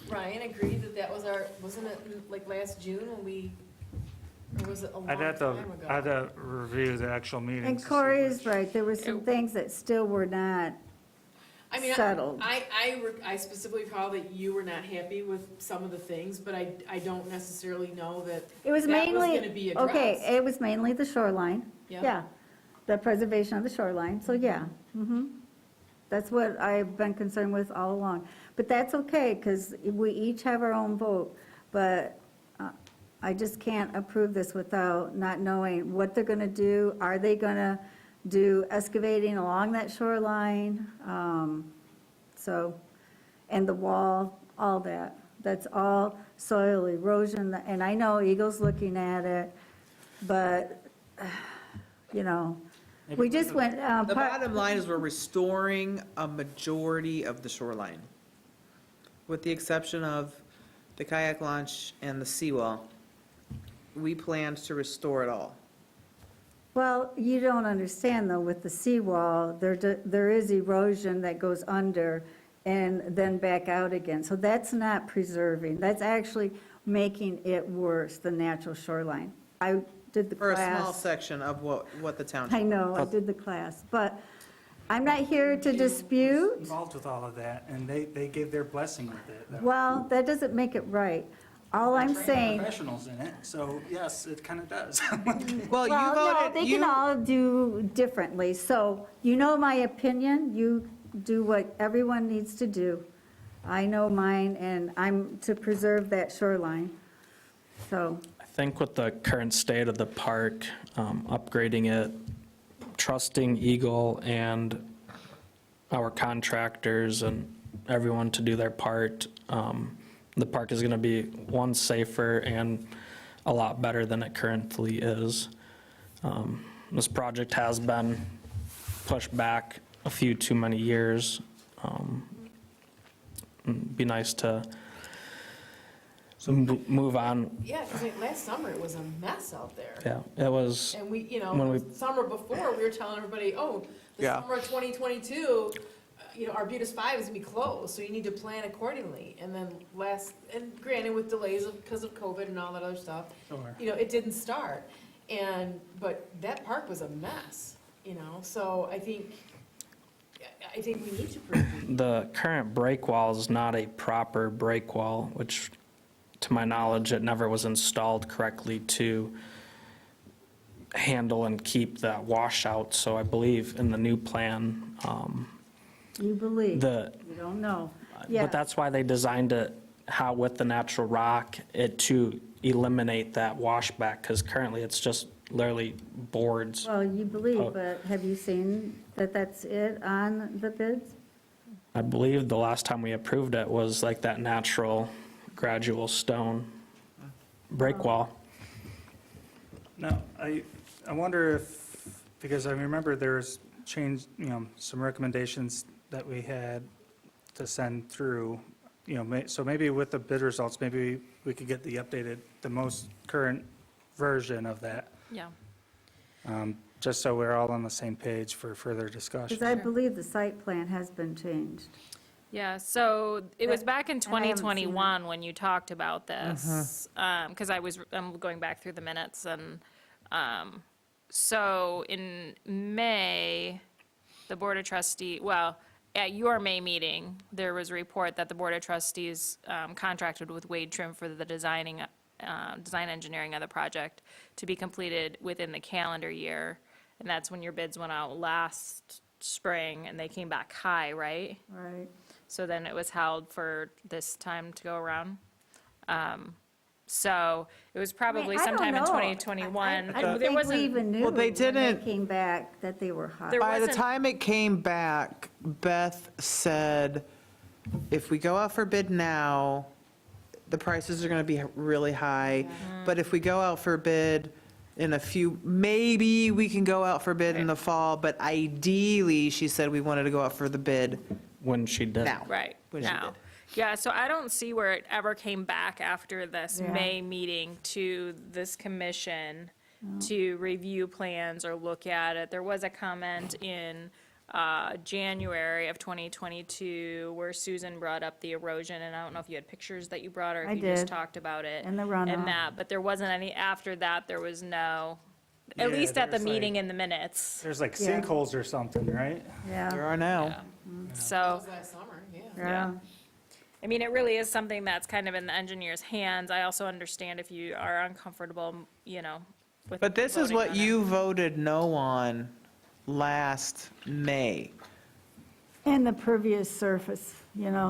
Ryan agreed that was wasn't it like last June when or was it a long I'd time have to, ago? I'd have to review the actual meetings. And to see Corey which- is right, there were some things that still were not I mean, settled. I specifically recall that you were not happy with some of the things, but I don't necessarily know that It was that mainly, gonna be okay, addressed. it was mainly the shoreline. Yeah, the preservation of the shoreline, so yeah. That's what I've been concerned with all along. But that's okay, because we each have our own vote. But I just can't approve this without not knowing what they're going to do. Are they going to do excavating along that shoreline? So, and the wall, all that. That's all soil erosion, and I know Eagle's looking at it, but, we just went. The bottom line is we're restoring a majority of the shoreline, with the exception of the kayak launch and the seawall. We planned to restore it all. Well, you don't understand, though, with the seawall, there is erosion that goes under and then back out again. So that's not preserving. That's actually making it worse, the natural shoreline. I did the For a small class. section of what the township. I know, I did the class, but I'm not here to dispute. Involved with all of that, and they gave their blessing with it. Well, that doesn't make it right. All I'm saying, Professionals in it, so yes, it kind of does. Well, you well, no, voted, they can all do differently. So you know my opinion, you do what everyone needs to do. I know mine, and I'm to preserve that shoreline. So, I think with the current state of the park, upgrading it, trusting Eagle and our contractors and everyone to do their part, the park is going to be, one, safer and a lot better than it currently is. This project has been pushed back a few too many years. It'd be nice to move on. Yeah, because last summer it was a mess out there. Yeah, it was, And we, When we- summer before, we were telling everybody, oh, the Yeah. summer of 2022, Arbutus 5 is gonna be closed, so you need to plan accordingly. And then and granted with delays because of COVID and all that other stuff, Sure. it didn't start. But that park was a mess, so I think we need to prove. the current break wall is not a proper break wall, which, to my knowledge, it never was installed correctly to handle and keep that washout. So I believe in the new plan, you believe, the, you don't know. Yeah, but that's why they designed it, how with the natural rock, it to eliminate that washback, because currently it's just literally boards. well, you believe, Oh. but have you seen that that's it on the bids? I believe the last time we approved it was like that natural gradual stone break wall. No, I wonder if, because I remember there's some recommendations that we had to send through, so maybe with the bid results, maybe we could get the most current version of that, Yeah. just so we're all on the same page for further discussion. Because I believe the site plan has been changed. Yeah, so it was back in And I haven't seen it. 2021 when you talked about this, because I'm going back through the minutes, and so in May, the Board of Trustees, well, at your May meeting, there was a report that the Board of Trustees contracted with Wade Trim for the design engineering of the project to be completed within the calendar year, and that's when your bids went out last spring, and they came back high, right? Right. So then it was held for this time to go around. So it was probably I don't sometime in know. 2021. I don't There think we wasn't- even knew Well, they when they didn't- came back that they were hot. There By the wasn't- time it came back, Beth said, if we go out for bid now, the prices are going to be really high. But if we go out for bid in maybe we can go out for bid in the fall, but ideally, she said we wanted to go out for the bid When she did. now. Right, When she now. did. Yeah, so I don't see where it ever came back after this Yeah. May meeting to this commission to review plans or look at it. There was a comment in January of 2022 where Susan brought up the erosion, and I don't know if you had pictures that you brought or I if you just did. talked about it. And the runoff. And that, but there wasn't any, after that, there was no, Yeah, at least at the there's like- meeting in the minutes. There's like Yeah. sinkholes or something, right? There Yeah, are now. Yeah. That So. was last summer, yeah. yeah. I mean, it really is something that's kind of in the engineer's hands. I also understand if you are uncomfortable, with. But this is voting what on it. you voted no on last May. And the pervious surface,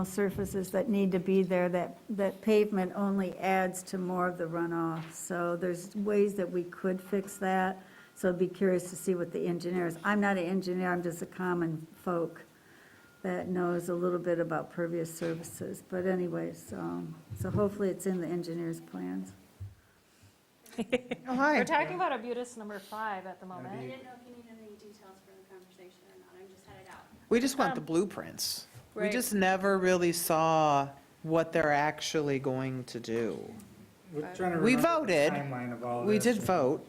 surfaces that need to be there, that pavement only adds to more of the runoff. So there's ways that we could fix that. So I'd be curious to see what the engineers, I'm not an engineer, I'm just a common folk that knows a little bit about pervious surfaces. But anyways, so hopefully it's in the engineer's plans. Oh, hi. We're talking about Abutus number 5 at the moment. I didn't know if you needed any details for the conversation or not, I just had it out. We just want the blueprints. We Right. just never really saw what they're actually going to do. We're trying to We remember the voted. timeline of all We this. did vote.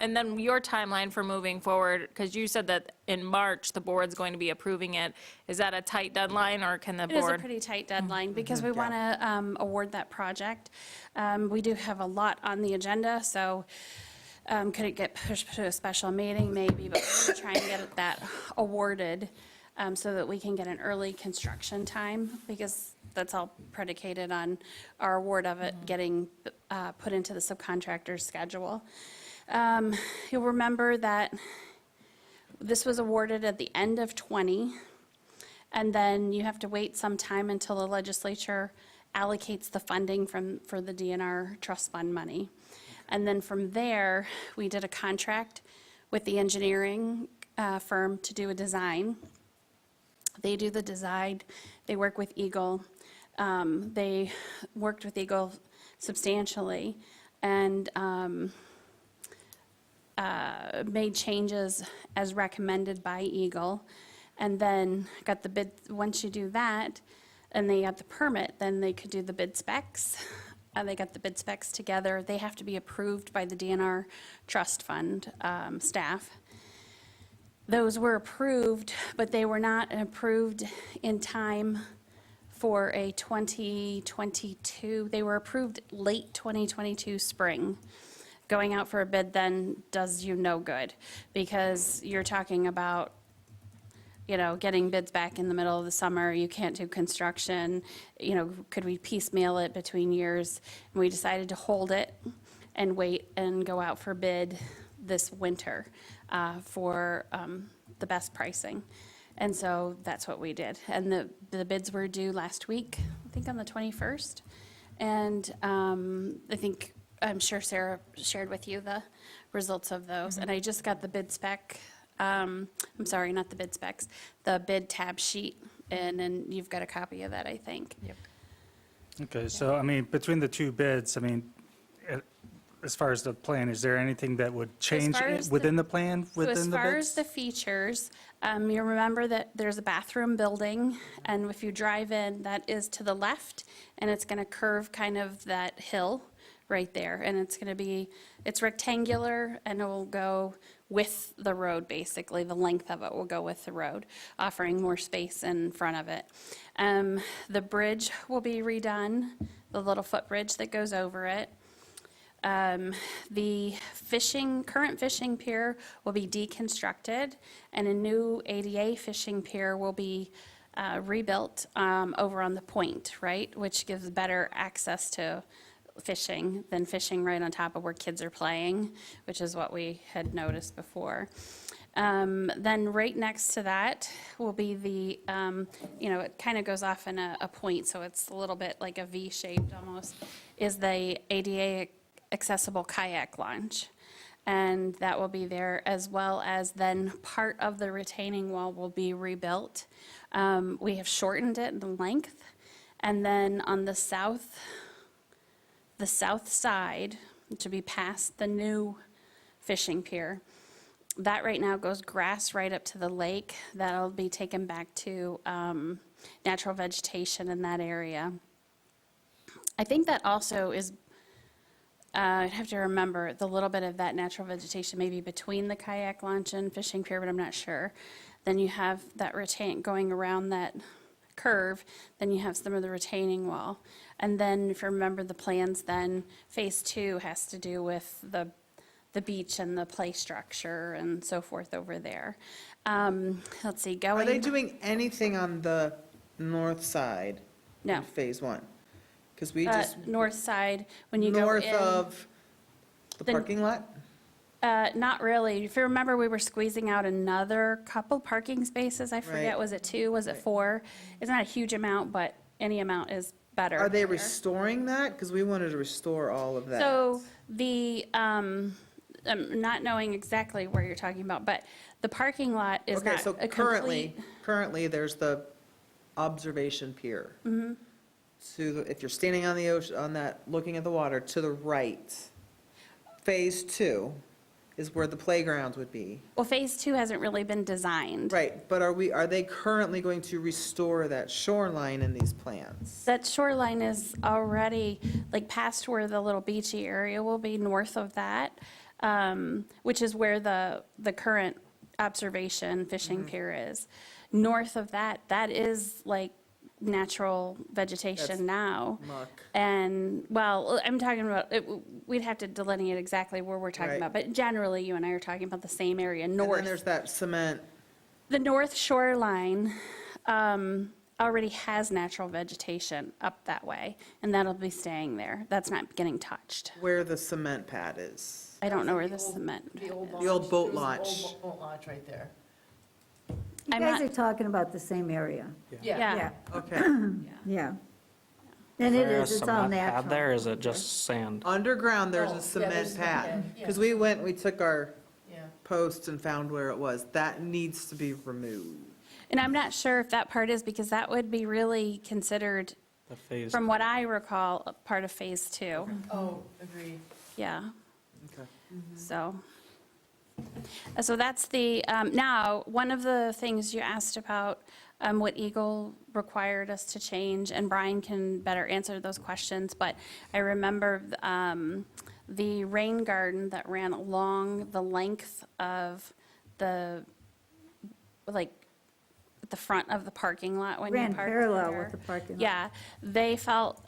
And then your timeline for moving forward, because you said that in March, the board's going to be approving it. Is that a tight deadline, or can the It is a board? pretty tight deadline because we want to award that project. We do have a lot on the agenda, so could it get pushed to a special meeting? Maybe, but we're going to try and get that awarded so that we can get an early construction time, because that's all predicated on our award of it getting put into the subcontractor's schedule. You'll remember that this was awarded at the end of '20, and then you have to wait some time until the legislature allocates the funding for the DNR trust fund money. And then from there, we did a contract with the engineering firm to do a design. They do the design, they work with Eagle. They worked with Eagle substantially and made changes as recommended by Eagle. And then got the bid, once you do that, and they got the permit, then they could do the bid specs. They got the bid specs together. They have to be approved by the DNR trust fund staff. Those were approved, but they were not approved in time for a 2022. They were approved late 2022 spring. Going out for a bid then does you no good, because you're talking about, you know, getting bids back in the middle of the summer. You can't do construction. You know, could we piecemeal it between years? And we decided to hold it and wait and go out for bid this winter for the best pricing. And so that's what we did. And the bids were due last week, I think on the 21st. And I'm sure Sarah shared with you the results of those. And I just got the bid spec, I'm sorry, not the bid specs, the bid tab sheet. And then you've got a copy of that, I think. Yep. Okay, so, I mean, between the two bids, I mean, as far as the plan, is there anything that would change far as within the plan, So within as the far as bids? the features, you remember that there's a bathroom building, and if you drive in, that is to the left, and it's going to curve kind of that hill right there, and it's going to be, it's rectangular, and it will go with the road, basically. The length of it will go with the road, offering more space in front of it. The bridge will be redone, the little footbridge that goes over it. The current fishing pier will be deconstructed, and a new ADA fishing pier will be rebuilt over on the point, right? Which gives better access to fishing than fishing right on top of where kids are playing, which is what we had noticed before. Then right next to that will be the, it kind of goes off in a point, so it's a little bit like a V-shaped almost, is the ADA accessible kayak launch. And that will be there, as well as then part of the retaining wall will be rebuilt. We have shortened it in length. And then on the south side, to be past the new fishing pier, that right now goes grass right up to the lake. That'll be taken back to natural vegetation in that area. I think that also is, I'd have to remember the little bit of that natural vegetation maybe between the kayak launch and fishing pier, but I'm not sure. Then you have that going around that curve, then you have some of the retaining wall. And then if you remember the plans, then phase 2 has to do with the beach and the play structure and so forth over there. Let's see, Are they doing anything on the north side? No. In phase 1? Because we just, north side, when you go in. north of the the- parking lot? Not really. If you remember, we were squeezing out another couple parking spaces. I forget, Right. was it 2, was it 4? It's not a huge amount, but any amount is better. Are they there. restoring that? Because we wanted to restore all of that. So the, not knowing exactly where you're talking about, but the parking lot is Okay, not so a complete. currently, there's the observation pier. Mm-hmm. If you're standing on the ocean, on that, looking at the water, to the right. Phase 2 is where the playgrounds would be. Well, phase 2 hasn't really been designed. Right, but are they currently going to restore that shoreline in these plans? That shoreline is already, like, past where the little beachy area will be, north of that. which is where the current observation fishing pier is. North of that, that is like natural vegetation That's now. Muck. And, well, I'm talking about, we'd have to delineate exactly where we're talking Right. about, but generally, you and I are talking about the same area, And then north. there's that cement, The north shoreline already has natural vegetation up that way, and that'll be staying there. That's not getting touched. where the cement pad is. I don't know where the cement. The old The old boat There's an launch. old boat launch right there. You I'm guys not- are talking about the same area. Yeah. Okay. Yeah. And it there a is, it's all cement natural. pad there, or is it just sand? Underground, there's Oh, a yeah, cement there's a pad. cement pad, yeah. Because we went, we took our Yeah. posts and found where it was. That needs to be removed. And I'm not sure if that part is, because that would be really considered, The phase, from what I recall, a part of Phase 2. Oh, agreed. Yeah. Okay. So that's the, now, one of the things you asked about, what Eagle required us to change, and Brian can better answer those questions, but I remember the rain garden that ran along the length of the, like, the front of the parking lot when you Ran parked parallel there. with the parking lot. Yeah, they felt,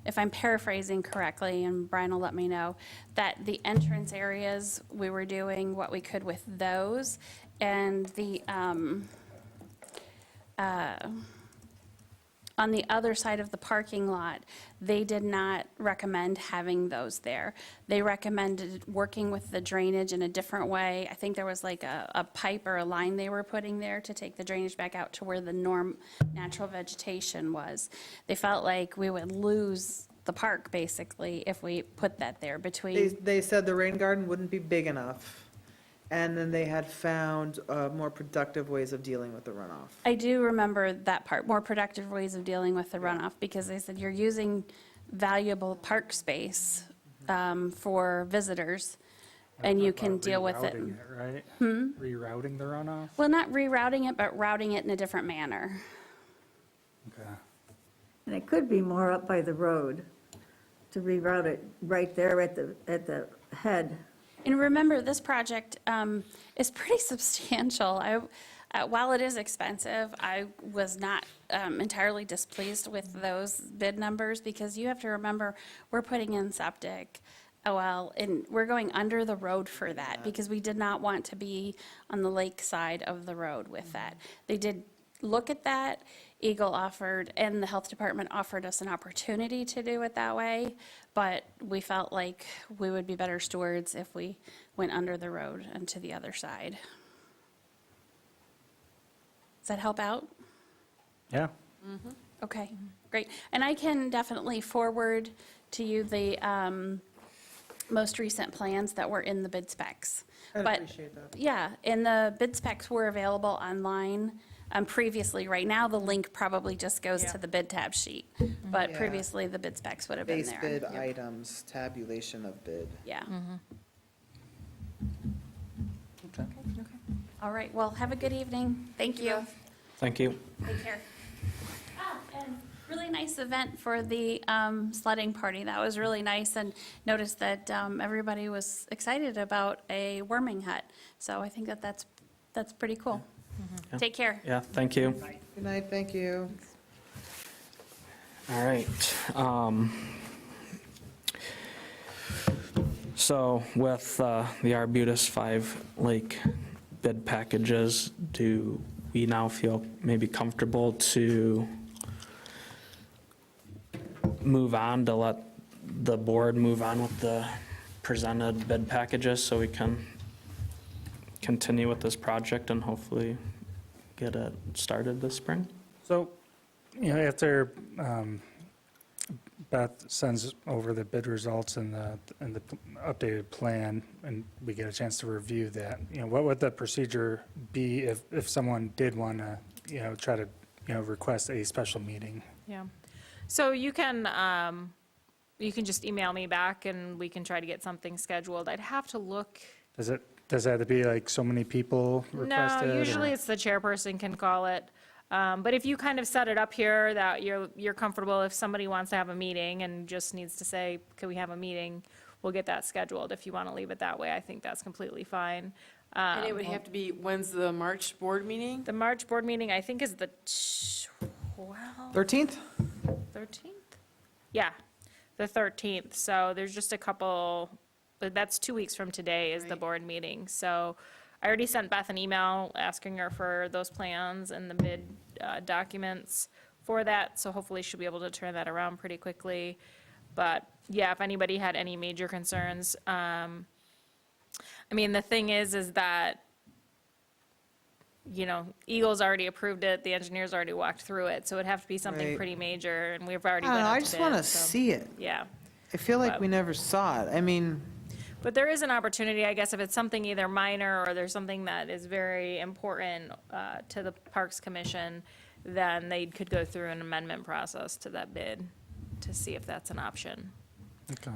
if I'm paraphrasing correctly, and Brian will let me know, that the entrance areas, we were doing what we could with those, and the, on the other side of the parking lot, they did not recommend having those there. They recommended working with the drainage in a different way. I think there was like a pipe or a line they were putting there to take the drainage back out to where the natural vegetation was. They felt like we would lose the park, basically, if we put that there between. They said the rain garden wouldn't be big enough. And then they had found more productive ways of dealing with the runoff. I do remember that part, more productive ways of dealing with the runoff, because they said you're using valuable park space for visitors, and you can deal with it. Rerouting Right? Rerouting the runoff? Well, not rerouting it, but routing it in a different manner. Okay. And it could be more up by the road, to reroute it right there at the head. And remember, this project is pretty substantial. While it is expensive, I was not entirely displeased with those bid numbers, because you have to remember, we're putting in septic, well, and we're going under the road for that, because we did not want to be on the lake side of the road with that. They did look at that. Eagle offered, and the health department offered us an opportunity to do it that way, but we felt like we would be better stewards if we went under the road and to the other side. Does that help out? Yeah. Okay, great. And I can definitely forward to you the most recent plans that were in the bid specs. I'd But, appreciate that. yeah, and the bid specs were available online previously. Right now, the link probably just goes to the bid tab sheet, but Yeah. previously, the bid specs would have been Base there. bid Yep. items, tabulation of bid. Yeah. Okay. All right, well, have a good evening. Thank you. thank you. Take care. And really nice event for the sledding party. That was really nice, and noticed that everybody was excited about a warming hut. So I think that that's pretty cool. Yeah. Take care. Yeah, thank you. Good night, thank you. All right. So with the Arbutus 5 Lake bid packages, do we now feel maybe comfortable to move on, to let the board move on with the presented bid packages so we can continue with this project and hopefully get it started this spring? So, after Beth sends over the bid results and the updated plan, and we get a chance to review that, what would the procedure be if someone did want to, try to, request a special meeting? Yeah. So you can just email me back and we can try to get something scheduled. I'd have to look. Does it have to be like so many people requested? No, usually or- it's the chairperson can call it. But if you kind of set it up here that you're comfortable, if somebody wants to have a meeting and just needs to say, can we have a meeting, we'll get that scheduled. If you want to leave it that way, I think that's completely fine. And it would have to be, when's the March board meeting? The March board meeting, I think, is the 12th, 13th? 13th? Yeah, the 13th. So there's just a couple, but that's 2 weeks from today is the Right. board meeting. So I already sent Beth an email asking her for those plans and the bid documents for that. So hopefully she'll be able to turn that around pretty quickly. But yeah, if anybody had any major concerns, I mean, the thing is that, you know, Eagle's already approved it, the engineers already walked through it, so it'd have to be something Right. pretty major, and we've already I don't went know, out I to just want to bid, so- see it. Yeah, I feel like But- we never saw it. I mean, but there is an opportunity, I guess, if it's something either minor or there's something that is very important to the Parks Commission, then they could go through an amendment process to that bid to see if that's an option. Okay.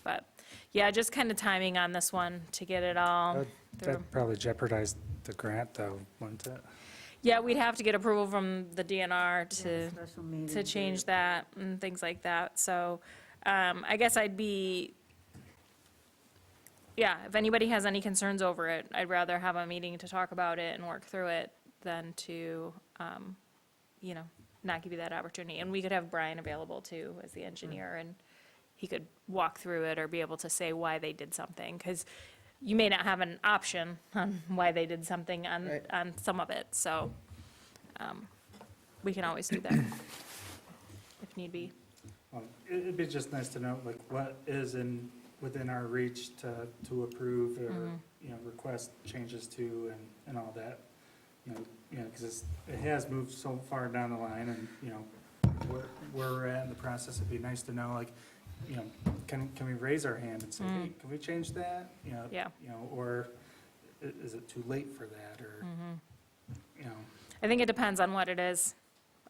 But, yeah, just kind of timing on this one to get it all through. That probably jeopardized the grant, though, wouldn't it? Yeah, we'd have to get approval from the DNR to, Special meeting. to change that and things like that. So I guess I'd be, yeah, if anybody has any concerns over it, I'd rather have a meeting to talk about it and work through it than to, you know, not give you that opportunity. And we could have Brian available too as the engineer, and he could walk through it or be able to say why they did something. Because you may not have an option on why they did something on, Right. on some of it. So we can always do that if need be. It'd be just nice to know, like, what is within our reach to approve or, you know, request changes to and all that. You know, because it has moved so far down the line and, you know, where we're at in the process, it'd be nice to know, like, you know, can we raise our hand and say, hey, can we change that? You know, Yeah. You know, or is it too late for that, or, you know? I think it depends on what it is,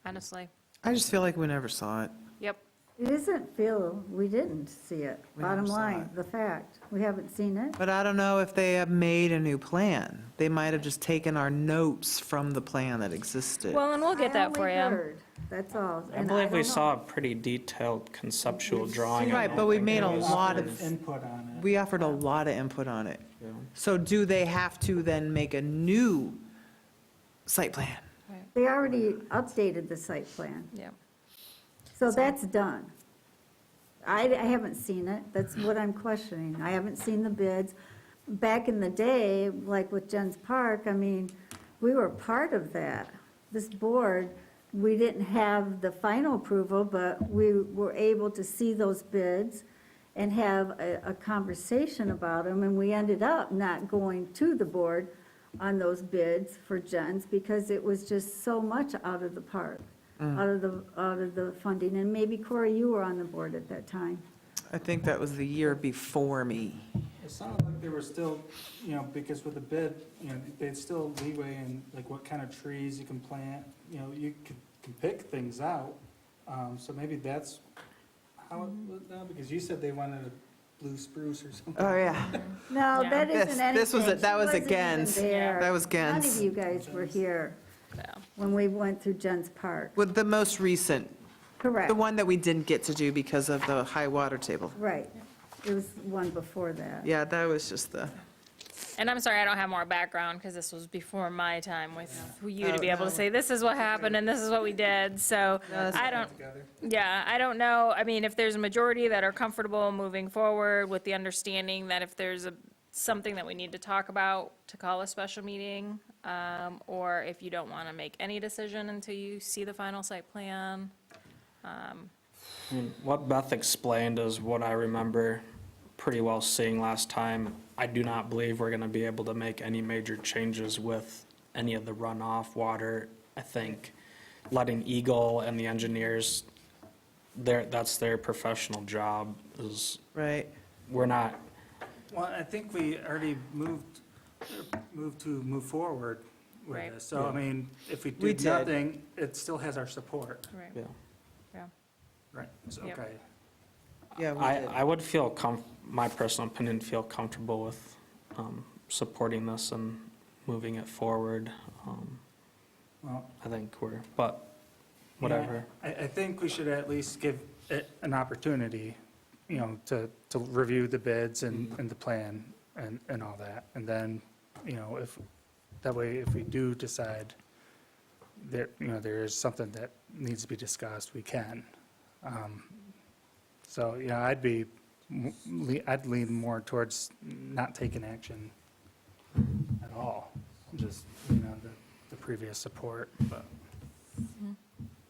honestly. I just feel like we never saw it. Yep. It isn't Phil, we didn't see it. We never Bottom saw line, it. the fact, we haven't seen it. But I don't know if they have made a new plan. They might have just taken our notes from the plan that existed. Well, and we'll get that for I you. only heard, that's all. I and believe we don't know. saw a pretty detailed conceptual drawing. I Right, don't but we think made it a was- lot of, Input on it. we offered a lot of input on it. Yeah. So do they have to then make a new site plan? They already updated the site plan, Yeah. so that's done. I haven't seen it, that's what I'm questioning. I haven't seen the bids. Back in the day, like with Jens Park, I mean, we were part of that. This board, we didn't have the final approval, but we were able to see those bids and have a conversation about them, and we ended up not going to the board on those bids for Jens because it was just so much out of the park, out of the funding. And maybe Corey, you were on the board at that time. I think that was the year before me. It sounded like they were still, you know, because with the bid, you know, they'd still leeway in like what kind of trees you can plant, you know, you can pick things out. So maybe that's how it was now, because you said they wanted a blue spruce or something. Oh, yeah. No, Yeah. that This- isn't anything. this was a- that She was wasn't even against- there. That was None of Gens. you guys were here Yeah. when we went through Jens Park. With the most recent, Correct, the one that we didn't get to do because of the high water table. right. It was one before that. Yeah, that was just the, And I'm sorry, I don't have more background because this was before my time with you to Oh, be able to no. say, this is what happened and this is what we did. So that's I don't, Together. yeah, I don't know. I mean, if there's a majority that are comfortable moving forward with the understanding that if there's something that we need to talk about, to call a special meeting, or if you don't want to make any decision until you see the final site plan. I mean, what Beth explained is what I remember pretty well seeing last time. I do not believe we're going to be able to make any major changes with any of the runoff water. I think letting Eagle and the engineers, that's their professional job, is, right. we're not, Well, I think we already moved to move forward with Right. this. So, I mean, if we We did did. nothing, it still has our support. Right. yeah. Yeah. Right. So, Yep. okay. Yeah, we did. I would feel, my personal opinion, feel comfortable with supporting this and moving it forward. Well, I think but you know, whatever. I think we should at least give it an opportunity you know, to review the bids and the plan and all that. And then, you know, that way, if we do decide that, you know, there is something that needs to be discussed, we can. So, you know, I'd lean more towards not taking action at all, just, you know, the previous support, but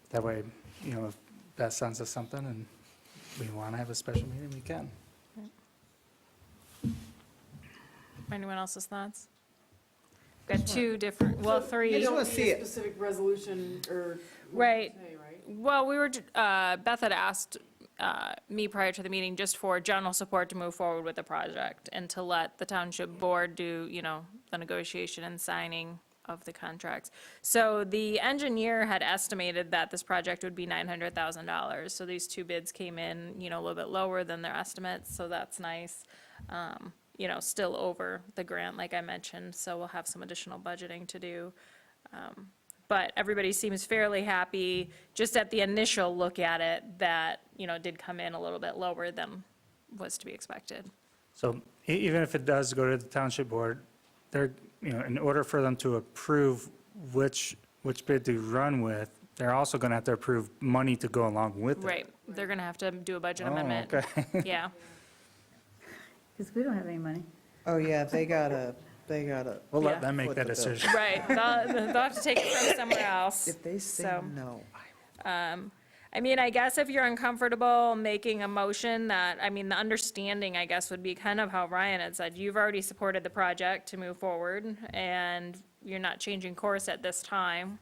that way, you know, if Beth sends us something and we want to have a special meeting, we can. Anyone else's thoughts? Got two different, well, I three. just want to see it. Specific resolution or. Right. Say, right? Well, Beth had asked me prior to the meeting just for general support to move forward with the project and to let the township board do, you know, the negotiation and signing of the contracts. So the engineer had estimated that this project would be $900,000. So these two bids came in, you know, a little bit lower than their estimates, so that's nice. You know, still over the grant, like I mentioned, so we'll have some additional budgeting to do. But everybody seems fairly happy, just at the initial look at it, that, you know, did come in a little bit lower than was to be expected. So even if it does go to the township board, they're, you know, in order for them to approve which bid to run with, they're also going to have to approve money to go along with it. Right, they're gonna have to do a budget Oh, amendment. okay. Yeah, Because we don't have any money. Oh, yeah, they gotta, We'll Yeah. let them make Foot that the bill. decision. right, they'll have to take it from somewhere else. if they say So- no. I mean, I guess if you're uncomfortable making a motion that, I mean, the understanding, I guess, would be kind of how Ryan had said, you've already supported the project to move forward, and you're not changing course at this time,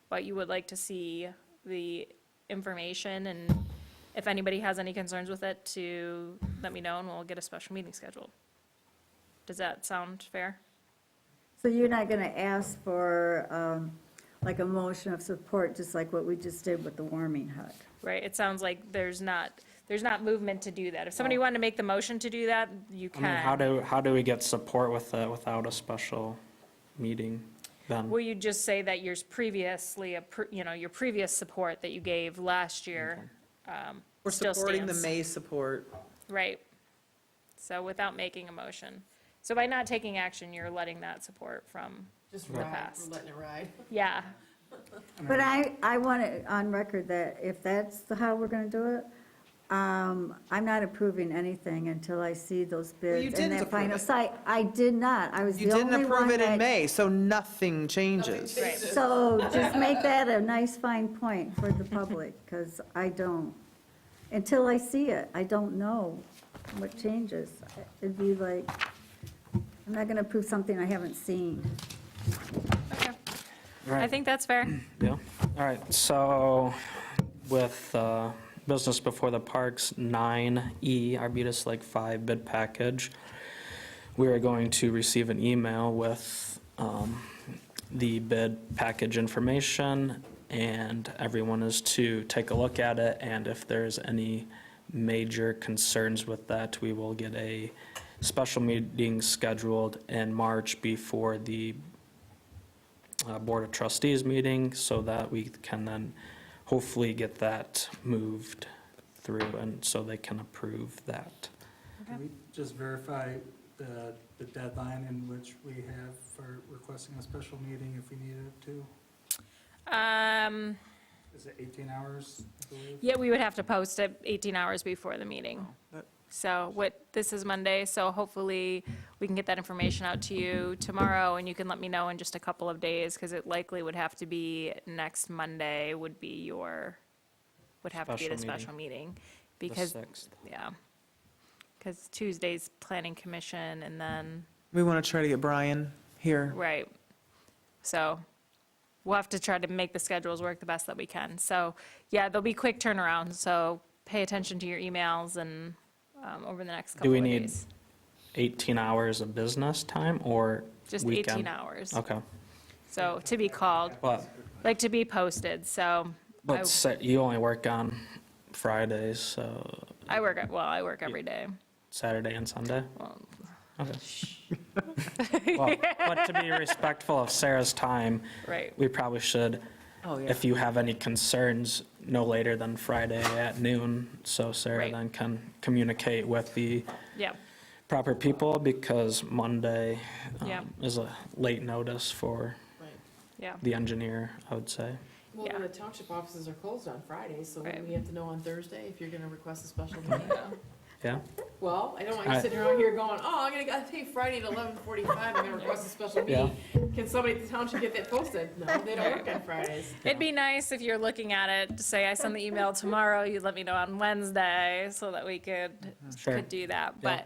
but you would like to see the information, and if anybody has any concerns with it, to let me know, and we'll get a special meeting scheduled. Does that sound fair? So you're not going to ask for like a motion of support, just like what we just did with the warming hut? Right, it sounds like there's not movement to do that. If somebody wanted to make the motion to do that, you I mean, can. how do we get support with it without a special meeting then? Will you just say that yours previously, you know, your previous support that you gave last year We're still supporting the stands? May support. Right. So without making a motion. So by not taking action, you're letting that support from, Just The ride, past. we're letting it ride. yeah. But I want it on record that if that's how we're going to do it, I'm not approving anything until I see those Well, you bids and didn't that final approve it. site. I did not. I was You the didn't only approve one it in that. May, so nothing changes. Right. So just make that a nice fine point for the public, because I don't, until I see it, I don't know what changes. It'd be like, I'm not going to approve something I haven't seen. Okay. I Right. think that's fair. Yeah, all right, so with business before the parks, 9E, Arbutus Lake 5 bid package, we are going to receive an email with the bid package information, and everyone is to take a look at it, and if there's any major concerns with that, we will get a special meeting scheduled in March before the Board of Trustees meeting, so that we can then hopefully get that moved through, and so they can approve that. Can we just verify the deadline in which we have for requesting a special meeting if we needed to? Is it 18 hours, I believe? Yeah, we would have to post it 18 hours before the meeting. So this is Monday, so hopefully we can get that information out to you tomorrow, and you can let me know in just a couple of days, because it likely would have to be next Monday would be would have to be the Special meeting. special meeting. The Because, 6th. yeah, because Tuesday's planning commission, and then, We want to try to get Brian here. right. So we'll have to try to make the schedules work the best that we can. So, yeah, there'll be quick turnaround, so pay attention to your emails and over the next couple we of need days. 18 hours of business time, or Just weekend? 18 hours. Okay, So to be called, but, like to be posted, so but you only work on Fridays, so I work every day. Saturday and Sunday? Well, Okay. Well, but to be respectful of Sarah's time, Right, we probably should, Oh, yeah. if you have any concerns, no later than Friday at noon, so Sarah Right. then can communicate with the Yeah, proper people, because Monday Yeah. is a late notice for Right. yeah. the engineer, I would say. Well, Yeah. the township offices are closed on Fridays, so Right. we have to know on Thursday if you're gonna request a special meeting. Yeah? Well, I don't want you I- sitting around here going, oh, hey, Friday at 11:45, I'm gonna request a special meeting. Can somebody at the township get that posted? No, they don't work on Fridays. It'd be nice if you're looking at it, to say I send the email tomorrow, you'd let me know on Wednesday, so that we Sure. could do that. Yeah.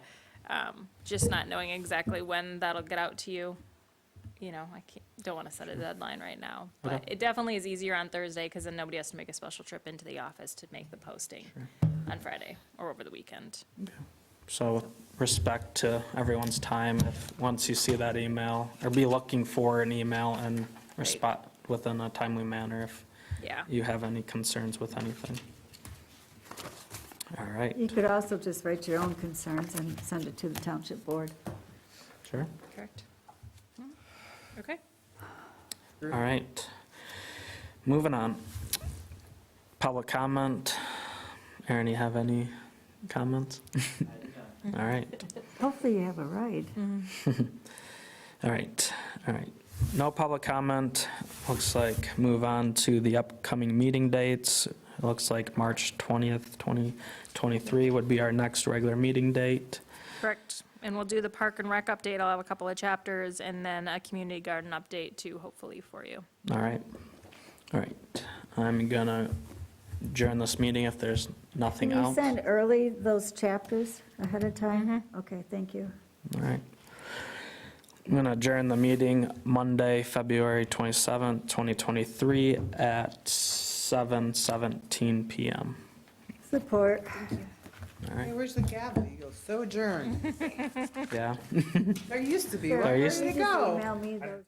But just not knowing exactly when that'll get out to you, I don't want to set a deadline right now. But Okay. it definitely is easier on Thursday, because then nobody has to make a special trip into the office to make the posting on Friday or over the weekend. So with respect to everyone's time, if, once you see that email, or be looking for an email and respond within a timely manner if Yeah, you have any concerns with anything. All right, You could also just write your own concerns and send it to the township board. sure. correct. Okay. All right. Moving on. Public comment. Aaron, you have any comments? All right. Hopefully you have a ride. All right, all right. No public comment. Looks like move on to the upcoming meeting dates. It looks like March 20th, 2023 would be our next regular meeting date. Correct. And we'll do the Park and Rec update. I'll have a couple of chapters, and then a community garden update too, hopefully for you. All right, all right. I'm gonna adjourn this meeting if there's nothing Can you else. send early those chapters ahead of time? Okay, thank you. All right. I'm going to adjourn the meeting Monday, February 27th, 2023 at 7:17 PM. Support. All Hey, right, where's the gavel? You go, so adjourned. yeah. There used to be. There Where used- did it Just go? email me those.